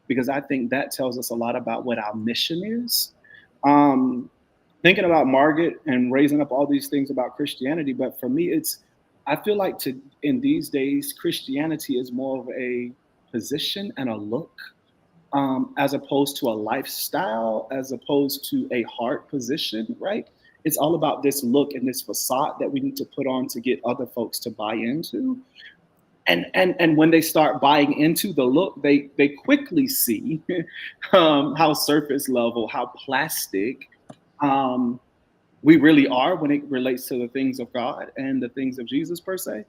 Speaker 2: Because I think that tells us a lot about what our mission is. Thinking about Margaret and raising up all these things about Christianity, but for me, I feel like in these days, Christianity is more of a position and a look, as opposed to a lifestyle, as opposed to a heart position, right? It's all about this look and this facade that we need to put on to get other folks to buy into. And when they start buying into the look, they quickly see how surface level, how plastic we really are when it relates to the things of God and the things of Jesus per se.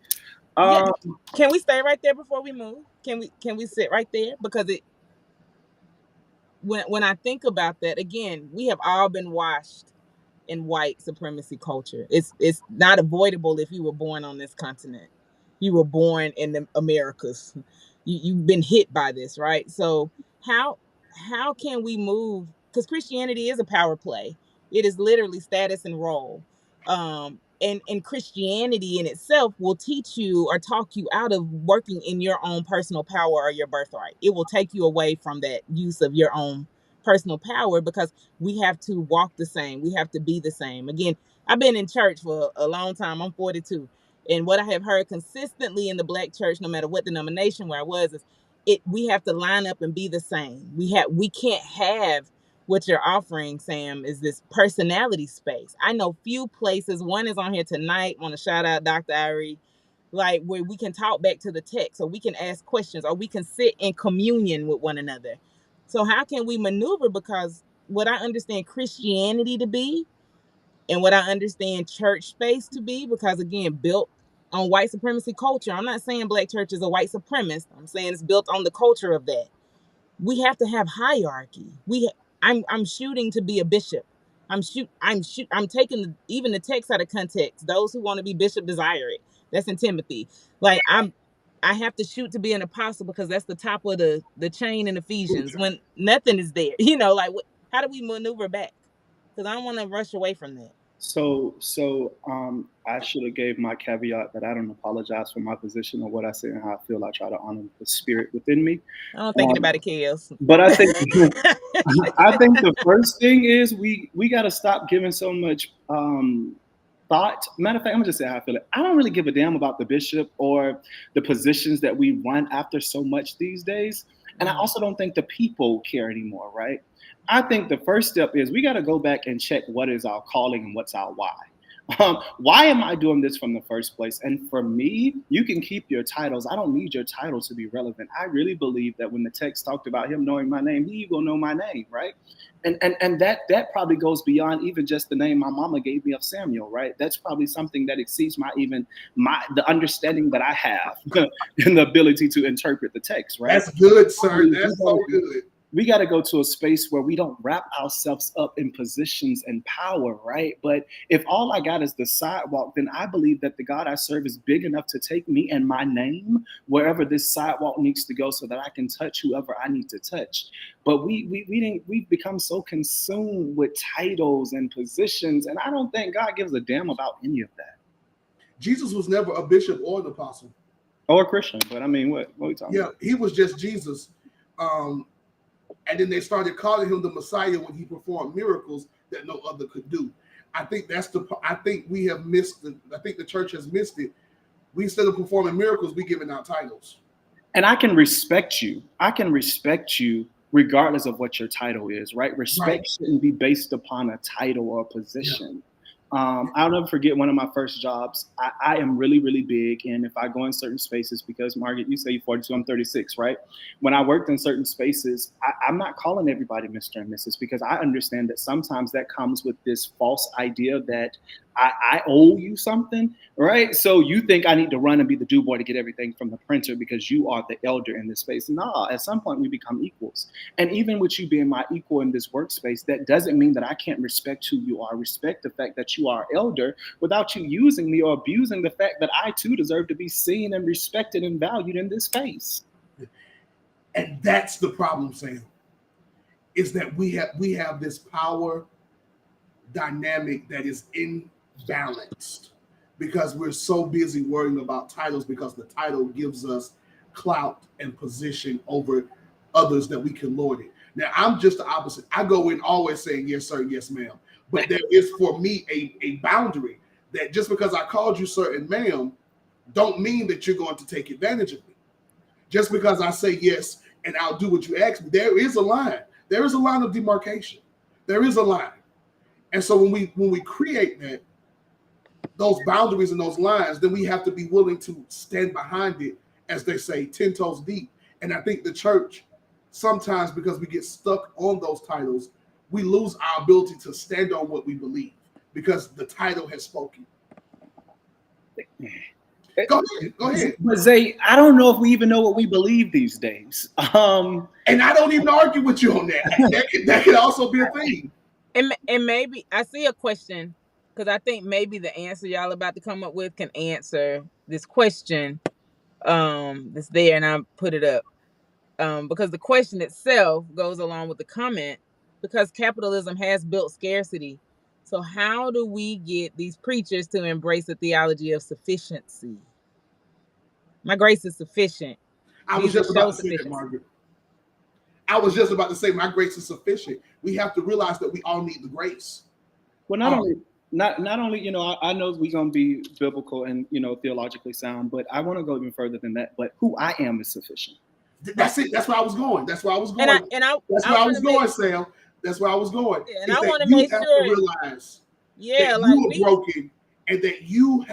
Speaker 3: Yeah, can we stay right there before we move? Can we sit right there? Because when I think about that, again, we have all been washed in white supremacy culture. It's not avoidable if you were born on this continent. You were born in the Americas. You've been hit by this, right? So how can we move? Because Christianity is a power play. It is literally status and role. And Christianity in itself will teach you or talk you out of working in your own personal power or your birthright. It will take you away from that use of your own personal power, because we have to walk the same. We have to be the same. Again, I've been in church for a long time. I'm 42. And what I have heard consistently in the Black church, no matter what denomination where I was, is we have to line up and be the same. We can't have what you're offering, Sam, is this personality space. I know few places. One is on here tonight. Want to shout out Dr. Irie, like where we can talk back to the text, or we can ask questions, or we can sit in communion with one another. So how can we maneuver? Because what I understand Christianity to be, and what I understand church space to be, because again, built on white supremacy culture. I'm not saying black church is a white supremacist. I'm saying it's built on the culture of that. We have to have hierarchy. I'm shooting to be a bishop. I'm taking even the text out of context. Those who want to be bishop desire it. That's in Timothy. Like I have to shoot to be an apostle because that's the top of the chain in Ephesians when nothing is there. Like how do we maneuver back? Because I don't want to rush away from that.
Speaker 2: I should have gave my caveat that I don't apologize for my position or what I say and how I feel. I try to honor the spirit within me.
Speaker 3: I don't think anybody cares.
Speaker 2: But I think I think the first thing is we got to stop giving so much thought. Matter of fact, I'm gonna just say how I feel it. I don't really give a damn about the bishop or the positions that we run after so much these days. And I also don't think the people care anymore, right? I think the first step is we got to go back and check what is our calling and what's our why. Why am I doing this from the first place? And for me, you can keep your titles. I don't need your title to be relevant. I really believe that when the text talked about him knowing my name, he will know my name, right? And that probably goes beyond even just the name my mama gave me of Samuel, right? That's probably something that exceeds the understanding that I have and the ability to interpret the text, right?
Speaker 1: That's good, sir. That's so good.
Speaker 2: We got to go to a space where we don't wrap ourselves up in positions and power, right? But if all I got is the sidewalk, then I believe that the God I serve is big enough to take me and my name wherever this sidewalk needs to go so that I can touch whoever I need to touch. But we've become so consumed with titles and positions, and I don't think God gives a damn about any of that.
Speaker 1: Jesus was never a bishop or an apostle.
Speaker 2: Or a Christian, but I mean, what are we talking about?
Speaker 1: Yeah, he was just Jesus. And then they started calling him the Messiah when he performed miracles that no other could do. I think we have missed I think the church has missed it. We, instead of performing miracles, we giving out titles.
Speaker 2: And I can respect you. Regardless of what your title is, right? Respect shouldn't be based upon a title or a position. Yeah. I'll never forget one of my first jobs. I am really, really big. And if I go in certain spaces, because Margaret, you say you're 42, I'm 36, right? When I worked in certain spaces, I'm not calling everybody Mr. and Mrs. because I understand that sometimes that comes with this false idea that I owe you something, right? So you think I need to run and be the do boy to get everything from the printer because you are the elder in this space. No, at some point we become equals. And even with you being my equal in this workspace, that doesn't mean that I can't respect who you are, respect the fact that you are elder without you using me or abusing the fact that I too deserve to be seen and respected and valued in this space.
Speaker 1: And that's the problem, Sam, is that we have this power dynamic that is imbalanced because we're so busy worrying about titles because the title gives us clout and position over others that we can lord it. Now, I'm just the opposite. I go in always saying, yes, sir, yes, ma'am. But there is for me a boundary that just because I called you sir and ma'am don't mean that you're going to take advantage of me. Just because I say yes and I'll do what you ask me, there is a line. There is a line of demarcation. There is a line. And so when we create those boundaries and those lines, then we have to be willing to stand behind it, as they say, 10 toes deep. And I think the church, sometimes because we get stuck on those titles, we lose our ability to stand on what we believe because the title has spoken. Go ahead.
Speaker 2: But Zay, I don't know if we even know what we believe these days.
Speaker 1: And I don't even argue with you on that. That could also be a thing.
Speaker 3: And maybe I see a question because I think maybe the answer y'all about to come up with can answer this question that's there, and I'll put it up. Because the question itself goes along with the comment because capitalism has built scarcity. So how do we get these preachers to embrace the theology of sufficiency? My grace is sufficient.
Speaker 1: I was just about to say that, Margaret. I was just about to say my grace is sufficient. We have to realize that we all need the grace.
Speaker 2: Well, not only, you know, I know we're going to be biblical and, you know, theologically sound, but I want to go even further than that. But who I am is sufficient.
Speaker 1: That's it. That's where I was going. That's where I was going.
Speaker 3: And I
Speaker 1: was going, Sam. That's where I was going.
Speaker 3: Yeah, and
Speaker 1: Is
Speaker 3: I
Speaker 1: that
Speaker 3: want to
Speaker 1: you
Speaker 3: make
Speaker 1: have to
Speaker 3: sure.
Speaker 1: realize
Speaker 3: Yeah,
Speaker 1: that
Speaker 3: like
Speaker 1: you are
Speaker 3: we.
Speaker 1: broken and that you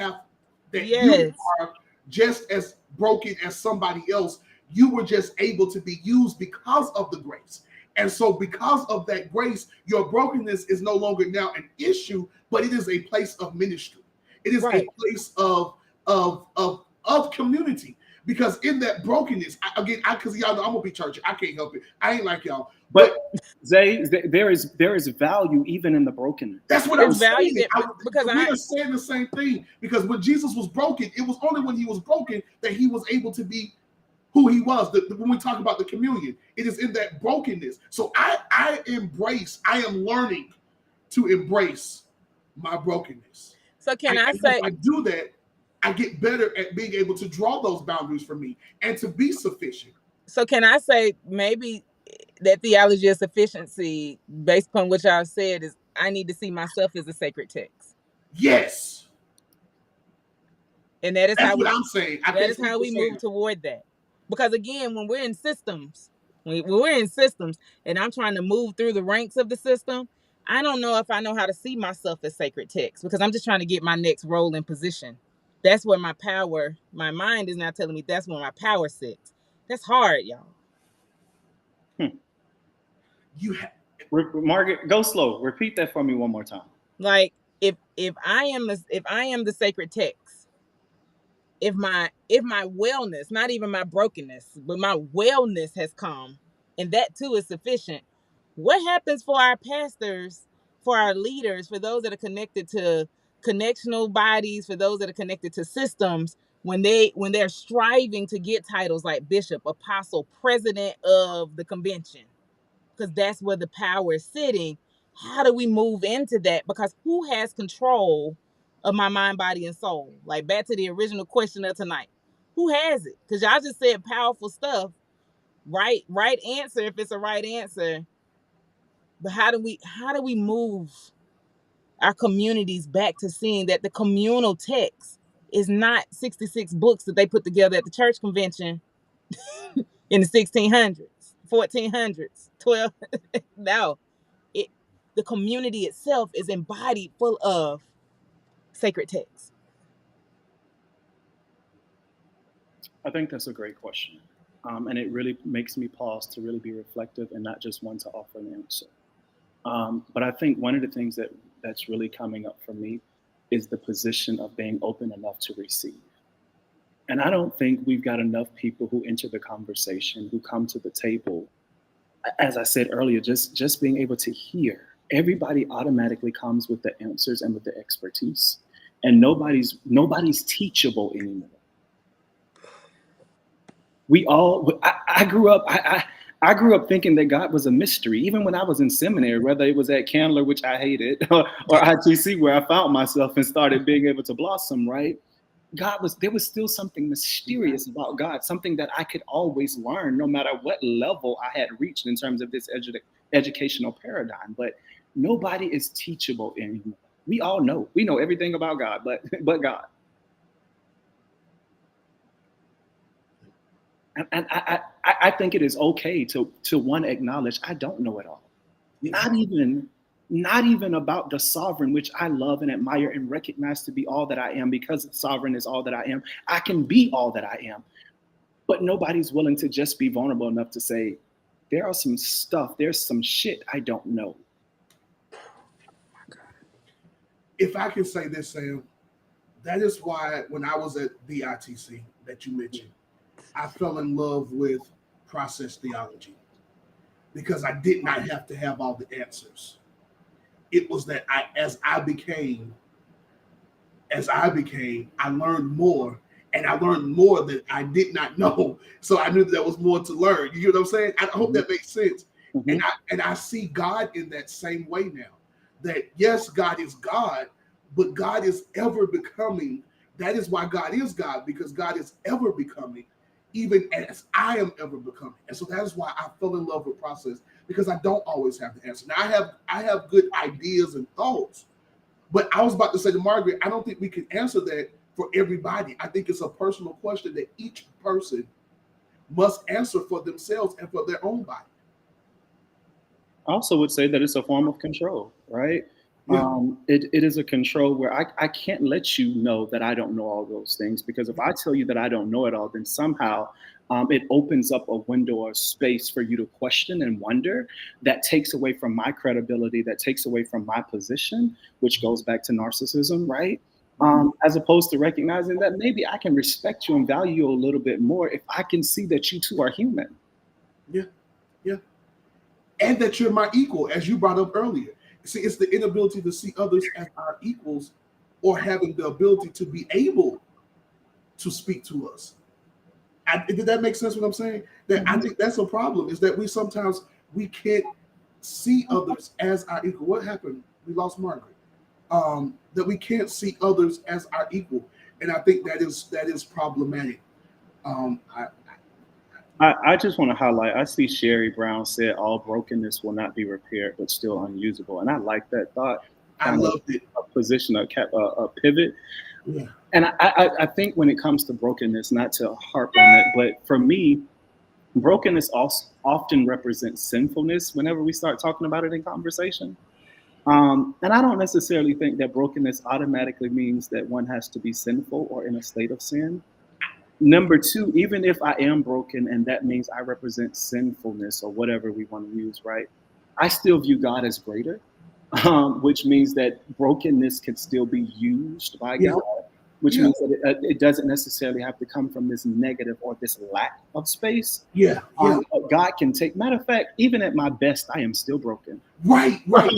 Speaker 3: Yes.
Speaker 1: are just as broken as somebody else. You were just able to be used because of the grace. And so because of that grace, your brokenness is no longer now an issue, but it is a place of ministry. It is a
Speaker 3: Right.
Speaker 1: place of community. Because in that brokenness, because y'all know I'm gonna be churchy. I can't help it. I ain't like y'all.
Speaker 2: But
Speaker 1: But
Speaker 2: Zay, there is value even in the brokenness.
Speaker 1: that's what I'm
Speaker 3: It's value
Speaker 1: saying.
Speaker 3: that because
Speaker 1: We
Speaker 3: I
Speaker 1: are saying the same thing. Because when Jesus was broken, it was only when he was broken that he was able to be who he was. When we talk about the communion, it is in that brokenness. So I am learning to embrace my brokenness.
Speaker 3: so can I
Speaker 1: And as
Speaker 3: say
Speaker 1: I do that, I get better at being able to draw those boundaries for me and to be sufficient.
Speaker 3: maybe that theology of sufficiency, based upon what y'all said, is I need to see myself as a sacred text,
Speaker 1: Yes,
Speaker 3: and that is
Speaker 1: that's
Speaker 3: how
Speaker 1: what
Speaker 3: we
Speaker 1: I'm saying. I
Speaker 3: that
Speaker 1: think
Speaker 3: is
Speaker 1: what
Speaker 3: how
Speaker 1: you're
Speaker 3: we move
Speaker 1: saying.
Speaker 3: toward that. Because again, when we're in systems, when we're in systems, and I'm trying to move through the ranks of the system, I don't know if I know how to see myself as sacred text because I'm just trying to get my next role in position. That's where my mind is now telling me that's where my power sits. That's hard, y'all.
Speaker 1: You have
Speaker 2: Margaret, go slow. Repeat that for me one more time.
Speaker 3: Like if I am the sacred text, if my wellness, not even my brokenness, but my wellness has come, and that too is sufficient, what happens for our pastors, for our leaders, for those that are connected to connectional bodies, for those that are connected to systems, when they're striving to get titles like bishop, apostle, president of the convention, because that's where the power is sitting. How do we move into that? Because who has control of my mind, body, and soul? Like back to the original question of tonight. Who has it? Because y'all just said powerful stuff. Right answer if it's a right answer. But how do we move our communities back to seeing that the communal text is not 66 books that they put together at the church convention in the 1600s, 1400s, 12. No, it the community itself is embodied full of sacred texts.
Speaker 2: I think that's a great question. And it really makes me pause to really be reflective and not just one to offer an answer. But I think one of the things that's really coming up for me is the position of being open enough to receive. And I don't think we've got enough people who enter the conversation, who come to the table. As I said earlier, just being able to hear. Everybody automatically comes with the answers and with the expertise, and nobody's teachable anymore. I grew up. I grew up thinking that God was a mystery, even when I was in seminary, whether it was at Candler, which I hated, or ITC, where I found myself and started being able to blossom. Right, there was still something mysterious about God, something that I could always learn, no matter what level I had reached in terms of this educational paradigm. But nobody is teachable anymore. We know everything about God, but God. And I think it is okay to one acknowledge I don't know it all. Not even about the sovereign, which I love and admire and recognize to be all that I am, because sovereign is all that I am. I can be all that I am. But nobody's willing to just be vulnerable enough to say, there's some shit I don't know.
Speaker 1: If I can say this, Sam, that is why when I was at the ITC that you mentioned, I fell in love with process theology because I did not have to have all the answers. It was that as I became, I learned more, and I learned more that I did not know. So I knew that there was more to learn. You get what I'm saying? I hope that makes sense.
Speaker 2: Mm-hmm.
Speaker 1: And I see God in that same way now. That yes, God is God, but God is ever becoming. That is why God is God, because God is ever becoming, even as I am ever becoming. And so that is why I fell in love with process, because I don't always have the answer. Now I have good ideas and thoughts, but I was about to say to Margaret, I don't think we can answer that for everybody. I think it's a personal question that each person must answer for themselves and for their own body.
Speaker 2: I also would say that it's a form of control, right?
Speaker 1: Yeah,
Speaker 2: It is a control where I can't let you know that I don't know all those things, because if I tell you that I don't know it all, then somehow it opens up a window or space for you to question and wonder, that takes away from my credibility, that takes away from my position, which goes back to narcissism, right? As opposed to recognizing that maybe I can respect you and value you a little bit more if I can see that you too are human.
Speaker 1: yeah, yeah. And that you're my equal, as you brought up earlier. See, it's the inability to see others as our equals, or having the ability to be able to speak to us. Did that make sense? What I'm saying? That I think that's a problem. Is that we can't see others as our equal. What happened? We lost Margaret. That we can't see others as our equal, and I think that is problematic. I
Speaker 2: I just want to highlight. I see Sherry Brown said all brokenness will not be repaired, but still unusable, and I like that thought.
Speaker 1: I
Speaker 2: Kind of
Speaker 1: loved it.
Speaker 2: a position, a pivot,
Speaker 1: Yeah,
Speaker 2: and I think when it comes to brokenness, not to harp on it, but for me, brokenness also often represents sinfulness. Whenever we start talking about it in conversation, and I don't necessarily think that brokenness automatically means that one has to be sinful or in a state of sin. Number two, even if I am broken and that means I represent sinfulness or whatever we want to use, right? I still view God as greater, which means that brokenness can still be used by
Speaker 1: yeah,
Speaker 2: God, which
Speaker 1: yeah,
Speaker 2: means that it doesn't necessarily have to come from this negative or this lack of space.
Speaker 1: yeah, yeah.
Speaker 2: But God can take, matter of fact, even at my best, I am still broken.
Speaker 1: Right, right.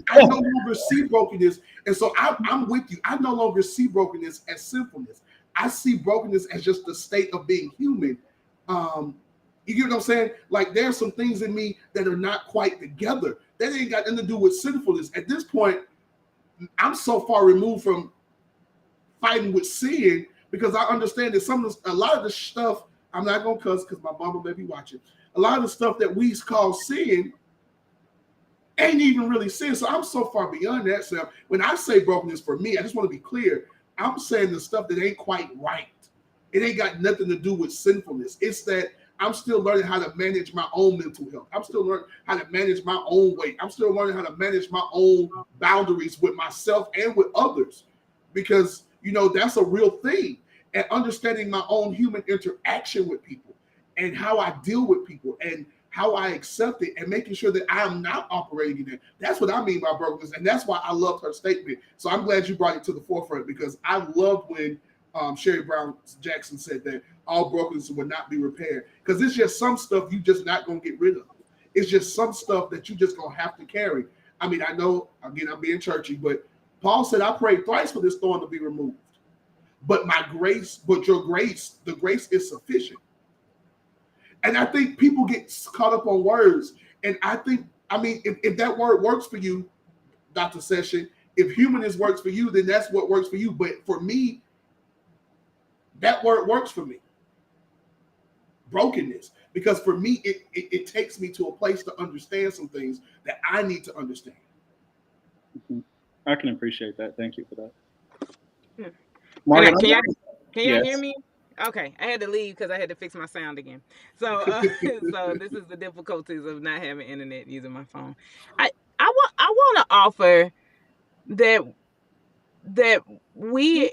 Speaker 1: I no longer see brokenness, and so I'm with you. I no longer see brokenness as sinfulness. I see brokenness as just the state of being human. Um, you get what I'm saying? Like there's some things in me that are not quite together. That ain't got nothing to do with sinfulness. At this point, I'm so far removed from fighting with sin because I understand that a lot of the stuff, I'm not gonna cuss because my mama may be watching. A lot of the stuff that we call sin ain't even really sin. So I'm so far beyond that. So when I say brokenness for me, I just want to be clear. I'm saying the stuff that ain't quite right. It ain't got nothing to do with sinfulness. It's that I'm still learning how to manage my own mental health. I'm still learning how to manage my own weight. I'm still learning how to manage my own boundaries with myself and with others, because that's a real thing. And understanding my own human interaction with people and how I deal with people and how I accept it, and making sure that I am not operating in it. That's what I mean by brokenness. And that's why I loved her statement. So I'm glad you brought it to the forefront, because I loved when Sherry Brown Jackson said that all brokenness would not be repaired. Because it's just some stuff you just not going to get rid of. It's just some stuff that you just going to have to carry. I mean, I know, again, I'm being churchy, but Paul said, I prayed thrice for this thorn to be removed. But your grace, the grace is sufficient. And I think people get caught up on words. And I mean, if that word works for you, Dr. Session, if humanist works for you, then that's what works for you. But for me, that word works for me. Brokenness. Because for me, it takes me to a place to understand some things that I need to understand.
Speaker 2: Mhm. I can appreciate that. Thank you for that.
Speaker 3: Hmm.
Speaker 2: Margaret,
Speaker 3: Can y'all hear
Speaker 2: yes.
Speaker 3: me? Okay, I had to leave because I had to fix my sound again. So so this is the difficulties of not having internet using my phone. I want to offer that that we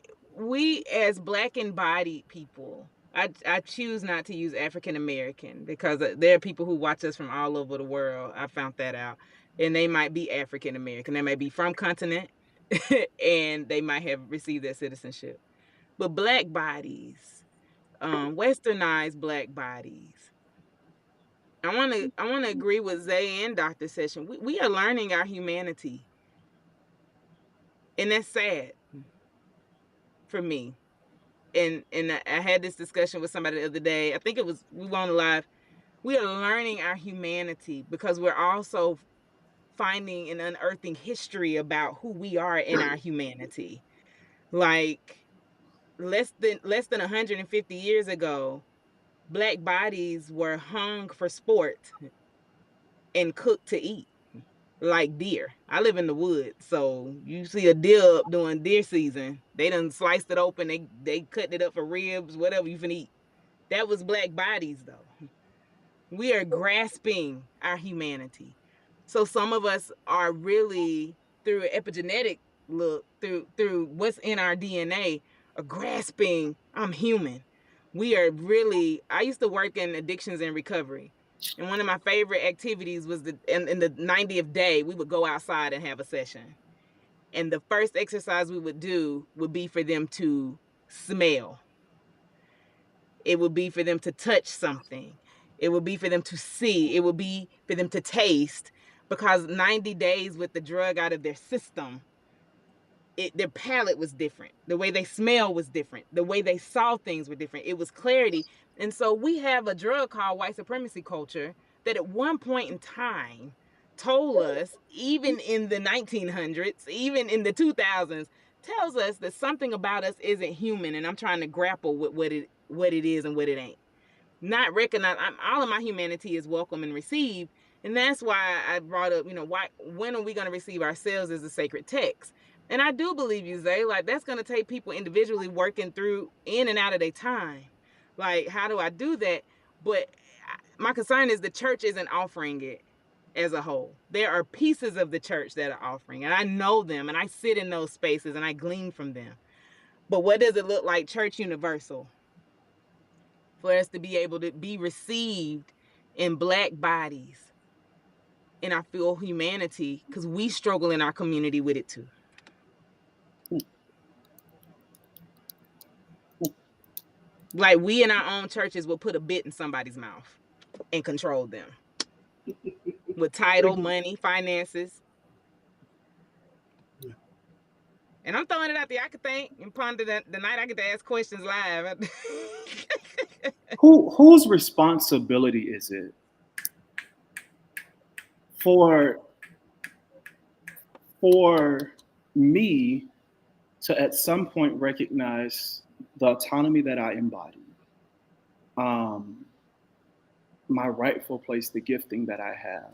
Speaker 3: as black embodied people, I choose not to use African American because there are people who watch us from all over the world. I found that out, and they might be African American. They may be from continent, and they might have received that citizenship. But black bodies, westernized black bodies. I want to agree with Zay and Dr. Session. We are learning our humanity, and that's sad for me. And I had this discussion with somebody the other day. I think it was we were on live. We are learning our humanity because we're also finding and unearthing history about who we are in our humanity. Like less than 150 years ago, black bodies were hung for sport and cooked to eat like deer. I live in the woods, so you see a deer up during deer season. They done sliced it open. They cut it up for ribs, whatever you can eat. That was black bodies though. We are grasping our humanity. So some of us are really, through epigenetic look, through what's in our DNA, are grasping, I'm human. We are really, I used to work in addictions and recovery. And one of my favorite activities was in the 90th day, we would go outside and have a session. And the first exercise we would do would be for them to smell. It would be for them to touch something. It would be for them to see. It would be for them to taste. Because 90 days with the drug out of their system, their palate was different. The way they smell was different. The way they saw things were different. It was clarity. And so we have a drug called white supremacy culture that at one point in time told us, even in the 1900s, even in the 2000s, tells us that something about us isn't human. And I'm trying to grapple with what it is and what it ain't. Not recognize, all of my humanity is welcome and received. And that's why I brought up, when are we going to receive ourselves as a sacred text? And I do believe you, Zay, like that's going to take people individually working through in and out of their time. Like, how do I do that? But my concern is the church isn't offering it as a whole. There are pieces of the church that are offering, and I know them, and I sit in those spaces and I glean from them. But what does it look like, church universal, for us to be able to be received in Black bodies in our full humanity? Because we struggle in our community with it too. Like, we in our own churches will put a bit in somebody's mouth and control them with title, money, finances.
Speaker 1: Yeah.
Speaker 3: And I'm throwing it out there. I could think and ponder the night I get to ask questions live.
Speaker 2: Whose responsibility is it for for me to at some point recognize the autonomy that I embody, um, my rightful place, the gifting that I have?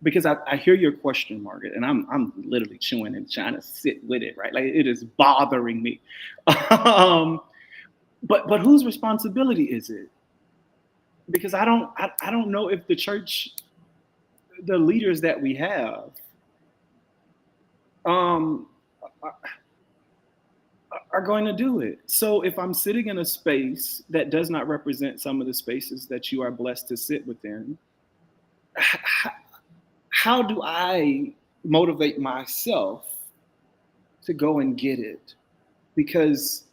Speaker 2: Because I hear your question, Margaret, and I'm literally chewing and trying to sit with it, right? Like it is bothering me. um, but whose responsibility is it? Because I don't know if the church, the leaders that we have, um, are going to do it. So if I'm sitting in a space that does not represent some of the spaces that you are blessed to sit within, how do I motivate myself to go and get it? Because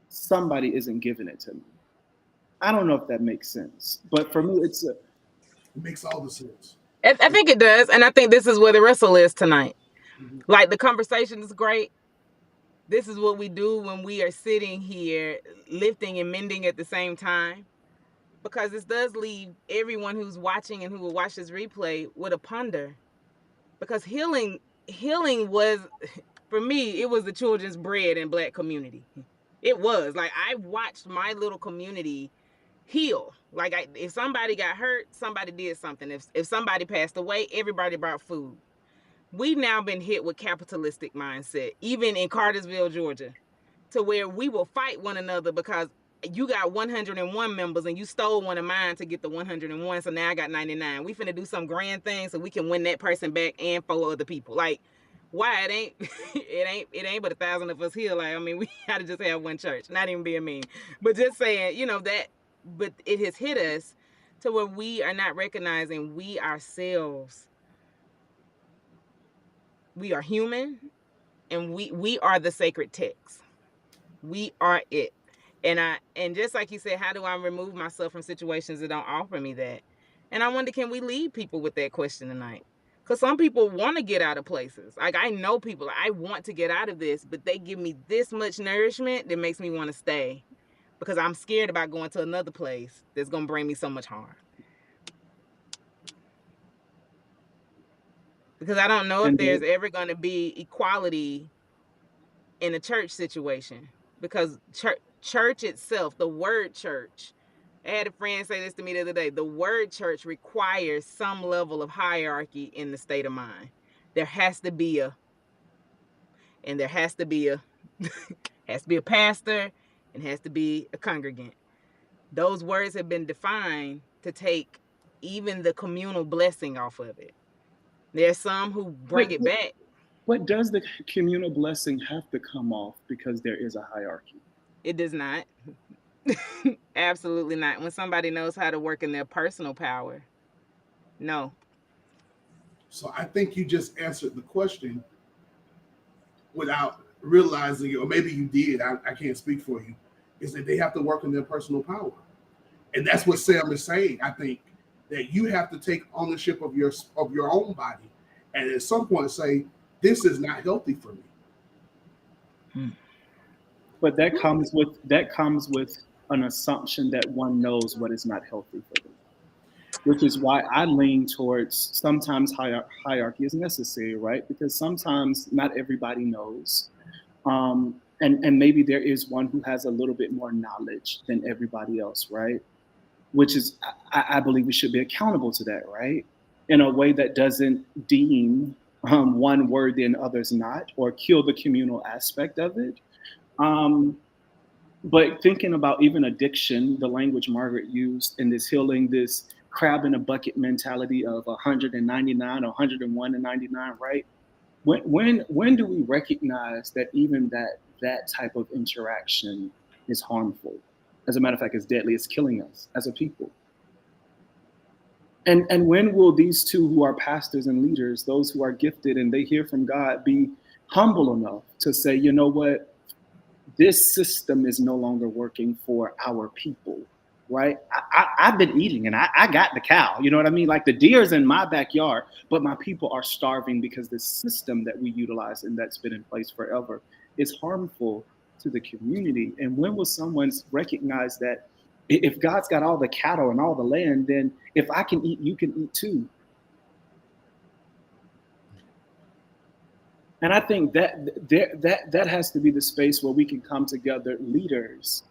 Speaker 2: somebody isn't giving it to me. I don't know if that makes sense, but for me, it's
Speaker 1: It makes all the sense.
Speaker 3: I think it does. And I think this is where the wrestle is tonight.
Speaker 1: Mm-hmm.
Speaker 3: Like, the conversation is great. This is what we do when we are sitting here lifting and mending at the same time. Because this does leave everyone who's watching and who will watch this replay with a ponder. Because healing was, for me, it was the children's bread in Black community. It was like, I watched my little community heal. Like, if somebody got hurt, somebody did something. If somebody passed away, everybody brought food. We've now been hit with capitalistic mindset, even in Cartersville, Georgia, to where we will fight one another because you got 101 members and you stole one of mine to get the 101, so now I got 99. We finna do some grand thing so we can win that person back and 4 other people. Like, why? It ain't it ain't but 1,000 of us here. Like, I mean, we gotta just have one church. Not even being mean, but just saying, that. But it has hit us to where we are not recognizing we ourselves, we are human, and we are the sacred text. We are it. And just like you said, how do I remove myself from situations that don't offer me that? And I wonder, can we lead people with that question tonight? Because some people want to get out of places. Like, I know people, I want to get out of this, but they give me this much nourishment that makes me want to stay, because I'm scared about going to another place that's going to bring me so much harm. Because I don't know if there's ever going to be equality in a church situation, because church itself, the word church, I had a friend say this to me the other day, the word church requires some level of hierarchy in the state of mind. There has to be a has to be a pastor, and has to be a congregant. Those words have been defined to take even the communal blessing off of it. There's some who bring
Speaker 2: But,
Speaker 3: it back.
Speaker 2: but does the communal blessing have to come off because there is a hierarchy?
Speaker 3: It does not. Absolutely not. When somebody knows how to work in their personal power, no.
Speaker 1: So I think you just answered the question without realizing it, or maybe you did. I can't speak for you. Is that they have to work in their personal power, and that's what Sam is saying. I think that you have to take ownership of your own body, and at some point say, "This is not healthy for me."
Speaker 2: But that comes with an assumption that one knows what is not healthy for them, which is why I lean towards sometimes hierarchy is necessary, right? Because sometimes not everybody knows, and maybe there is one who has a little bit more knowledge than everybody else, right? Which is I believe we should be accountable to that, right? In a way that doesn't deem one worthy and others not, or kill the communal aspect of it. Um, but thinking about even addiction, the language Margaret used in this healing, this crab in a bucket mentality of 199 or 101 and 99, right? When do we recognize that even that type of interaction is harmful? As a matter of fact, it's deadly. It's killing us as a people. And when will these two who are pastors and leaders, those who are gifted and they hear from God, be humble enough to say, you know what, this system is no longer working for our people, right? I've been eating and I got the cow, you know what I mean? Like the deer's in my backyard, but my people are starving because the system that we utilize and that's been in place forever is harmful to the community. And when will someone recognize that if God's got all the cattle and all the land, then if I can eat, you can eat too. And I think that has to be the space where we can come together, leaders,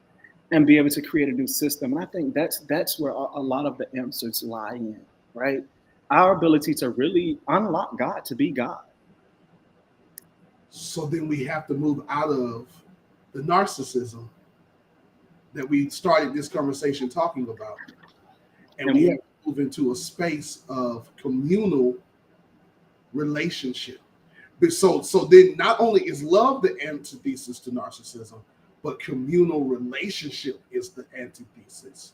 Speaker 2: and be able to create a new system. And I think that's where a lot of the answers lie in, right? Our ability to really unlock God to be God.
Speaker 1: So then we have to move out of the narcissism that we started this conversation talking about, and
Speaker 2: And
Speaker 1: we
Speaker 2: we
Speaker 1: have to move into a space of communal relationship. But so then not only is love the antithesis to narcissism, but communal relationship is the antithesis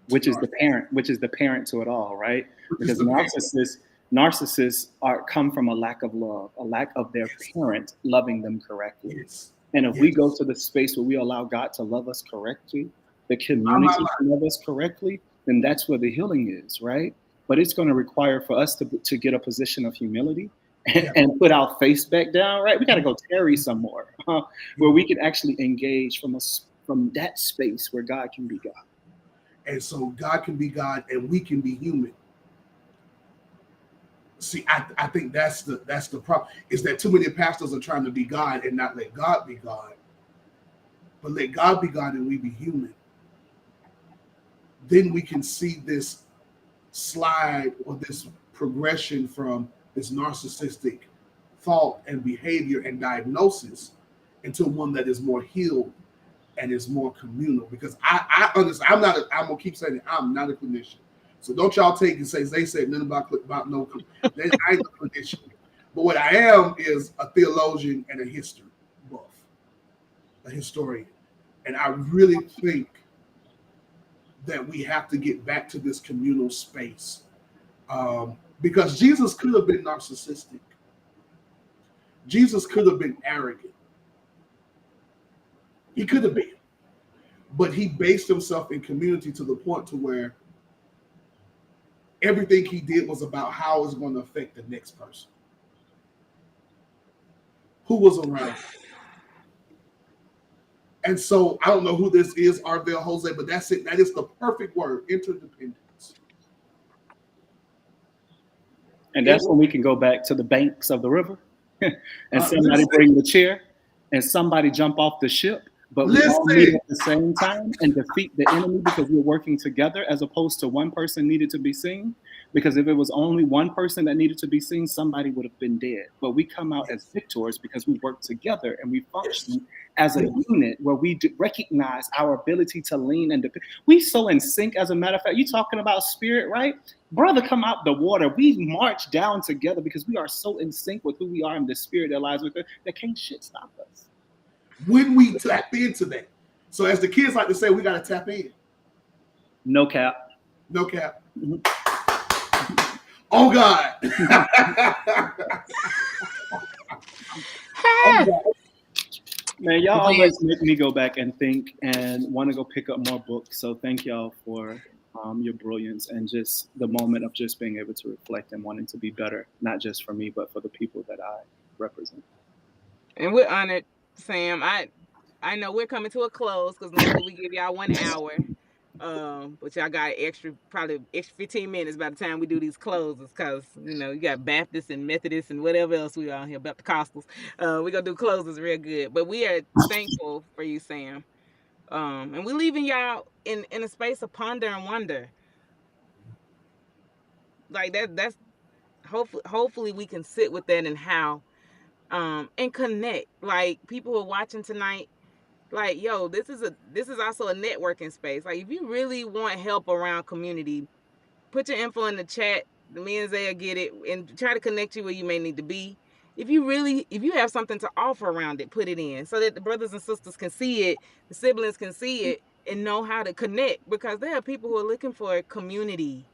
Speaker 1: to narcissism,
Speaker 2: which is the parent to it all, right?
Speaker 1: which is
Speaker 2: Because
Speaker 1: the parent.
Speaker 2: narcissists are come from a lack of love, a lack of their
Speaker 1: Yes,
Speaker 2: parent loving them correctly.
Speaker 1: yes,
Speaker 2: And if we go
Speaker 1: yes.
Speaker 2: to the space where we allow God to love us correctly, the
Speaker 1: My,
Speaker 2: community
Speaker 1: my.
Speaker 2: to love us correctly, then that's where the healing is, right? But it's going to require for us to get a position of humility
Speaker 1: Yeah,
Speaker 2: and put our face back down, right? We got to go tarry some more, where
Speaker 1: yeah.
Speaker 2: we can actually engage from that space where God can be God.
Speaker 1: And so God can be God and we can be human. See, I think that's the problem, is that too many pastors are trying to be God and not let God be God. But let God be God and we be human. Then we can see this slide or this progression from this narcissistic thought and behavior and diagnosis into one that is more healed and is more communal. Because I understand, I'm gonna keep saying it, I'm not a clinician. So don't y'all take and say they said nothing about no. I ain't a clinician. But what I am is a theologian and a history buff, a historian. And I really think that we have to get back to this communal space, because Jesus could have been narcissistic. Jesus could have been arrogant. He could have been, but he based himself in community to the point to where everything he did was about how it's going to affect the next person who was around. And so I don't know who this is, Arvell Jose, but that's it. That is the perfect word, interdependence.
Speaker 2: And
Speaker 1: It,
Speaker 2: that's when we can go back to the banks of the river and somebody
Speaker 1: listen,
Speaker 2: bring the chair and somebody jump off the ship, but we all meet
Speaker 1: listen.
Speaker 2: at the same time and defeat the enemy because we're working together as opposed to one person needed to be seen. Because if it was only one person that needed to be seen, somebody would have been dead. But we come out as victors because we work together and we
Speaker 1: Yes.
Speaker 2: function as a
Speaker 1: Yes.
Speaker 2: unit where we recognize our ability to lean and depend. We so in sync. As a matter of fact, you talking about spirit, right? Brother, come out the water. We march down together because we are so in sync with who we are and the spirit that lies within that can't shit stop us.
Speaker 1: When we tap into that. So as the kids like to say, we got to tap in.
Speaker 2: No cap.
Speaker 1: No cap.
Speaker 2: Mhm.
Speaker 1: Oh God. Oh God.
Speaker 2: Man, y'all
Speaker 3: Man,
Speaker 2: always make me go back and think and want to go pick up more books. So thank y'all for your brilliance and just the moment of just being able to reflect and wanting to be better, not just for me, but for the people that I represent.
Speaker 3: and we're honored, Sam. I know we're coming to a close because normally we give y'all 1 hour. But y'all got probably extra 15 minutes by the time we do these closes, cause you got Baptists and Methodists and whatever else we are here, Baptist. We gonna do closes real good. But we are thankful for you, Sam. And we leaving y'all in a space of ponder and wonder. Like that's hopefully we can sit with that and how and connect. Like people who are watching tonight, like yo, this is also a networking space. Like if you really want help around community, put your info in the chat. Me and Zaya get it and try to connect you where you may need to be. If you have something to offer around it, put it in so that the brothers and sisters can see it, the siblings can see it and know how to connect, because there are people who are looking for a community,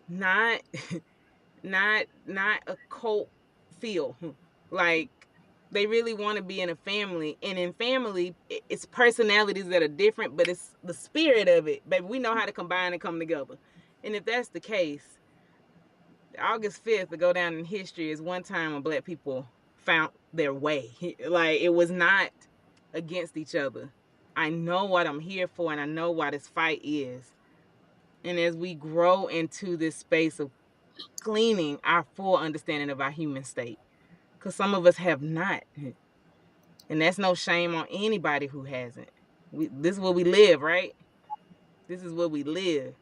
Speaker 3: not not a cult feel. Like they really want to be in a family, and in family it's personalities that are different, but it's the spirit of it. Baby, we know how to combine and come together. And if that's the case, August 5th will go down in history as one time when Black people found their way. Like it was not against each other. I know what I'm here for, and I know what this fight is. And as we grow into this space of gleaning our full understanding of our human state, because some of us have not, and that's no shame on anybody who hasn't. This is where we live, right? This is where we live.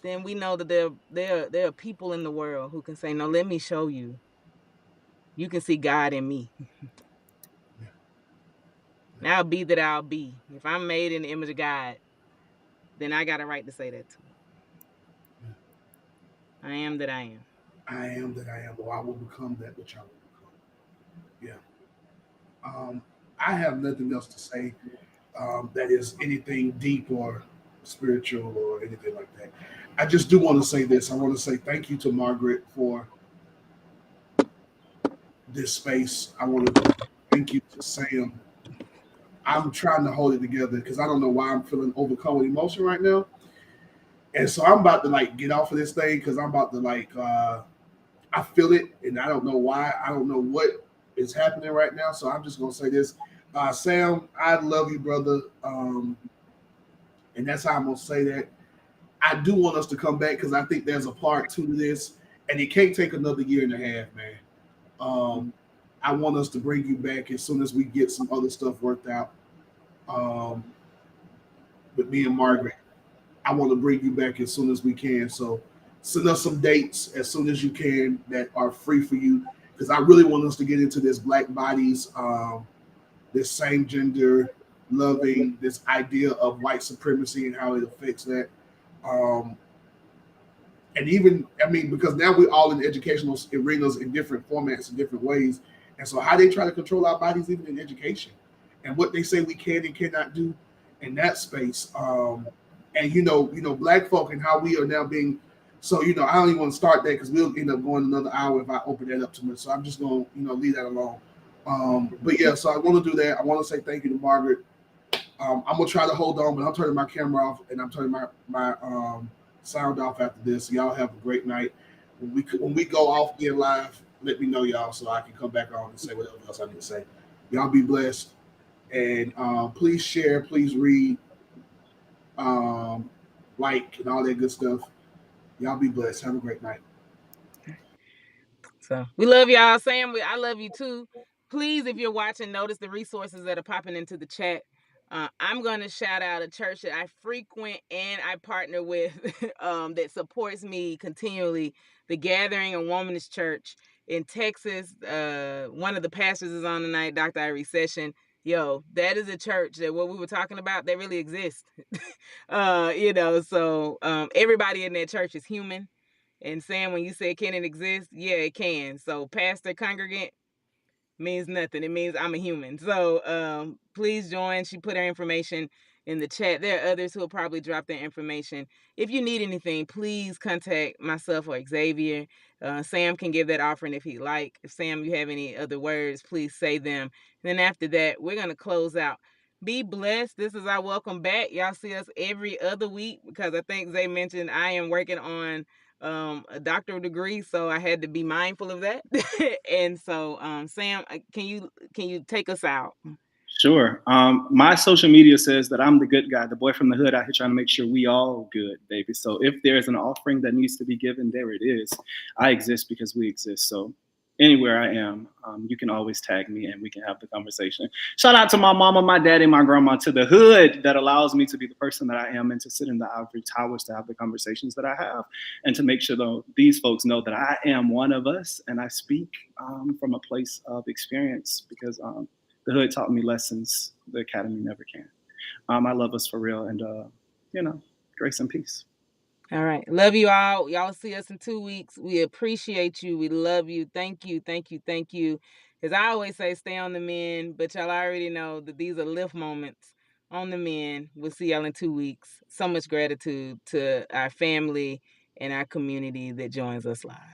Speaker 3: Then we know that there are people in the world who can say, "No, let me show you. You can see God in me." Now be that I'll be. If I'm made in the image of God, then I got a right to say that too. I am that I am.
Speaker 1: I am that I am, or I will become that which I will become. Yeah. I have nothing else to say that is anything deep or spiritual or anything like that. I just do want to say this. I want to say thank you to Margaret for this space. I want to thank you to Sam. I'm trying to hold it together because I don't know why I'm feeling overcome with emotion right now. And so I'm about to like get off of this thing because I'm about to I feel it and I don't know why. I don't know what is happening right now. So I'm just gonna say this. Sam, I love you, brother. And that's how I'm gonna say that. I do want us to come back because I think there's a part two to this, and it can't take another year and a half, man. Um, I want us to bring you back as soon as we get some other stuff worked out. Um, with me and Margaret, I want to bring you back as soon as we can. So send us some dates as soon as you can that are free for you, because I really want us to get into this black bodies, this same gender loving, this idea of white supremacy and how it affects that. Um, and even I mean, because now we're all in educational arenas in different formats in different ways, and so how they try to control our bodies even in education, and what they say we can and cannot do in that space, and black folk and how we are now being. So I don't even want to start that because we'll end up going another hour if I open that up too much. So I'm just gonna leave that alone. But yeah, so I want to do that. I want to say thank you to Margaret. I'm gonna try to hold on, but I'm turning my camera off and I'm turning my sound off after this. So y'all have a great night. When we go off again live, let me know, y'all, so I can come back on and say whatever else I need to say. Y'all be blessed, and please share, please read, um, like, and all that good stuff. Y'all be blessed. Have a great night.
Speaker 3: So we love y'all. Sam, I love you too. Please, if you're watching, notice the resources that are popping into the chat. I'm going to shout out a church that I frequent and I partner with that supports me continually. The Gathering, a Womanist Church in Texas. One of the pastors is on tonight, Dr. Irie Session. Yo, that is a church that what we were talking about, that really exists. So everybody in that church is human. And Sam, when you said, can it exist? Yeah, it can. So pastor, congregant, means nothing. It means I'm a human. So please join. She put her information in the chat. There are others who will probably drop their information. If you need anything, please contact myself or Xavier. Sam can give that offering if he'd like. If Sam, you have any other words, please say them. And then after that, we're going to close out. Be blessed. This is our welcome back. Y'all see us every other week because I think Zay mentioned I am working on a doctoral degree, so I had to be mindful of that. And so Sam, can you take us out?
Speaker 2: Sure. My social media says that I'm the good guy, the boy from the hood out here trying to make sure we all good, baby. So if there's an offering that needs to be given, there it is. I exist because we exist. So anywhere I am, you can always tag me and we can have the conversation. Shout out to my mama, my daddy, my grandma, to the hood that allows me to be the person that I am and to sit in the ivory towers to have the conversations that I have and to make sure though these folks know that I am one of us and I speak from a place of experience because the hood taught me lessons the academy never can. I love us for real, and grace and peace.
Speaker 3: All right. Love you all. Y'all see us in 2 weeks. We appreciate you. We love you. Thank you. Thank you. Thank you. As I always say, stay on the men, but y'all already know that these are lift moments on the men. We'll see y'all in 2 weeks. So much gratitude to our family and our community that joins us live.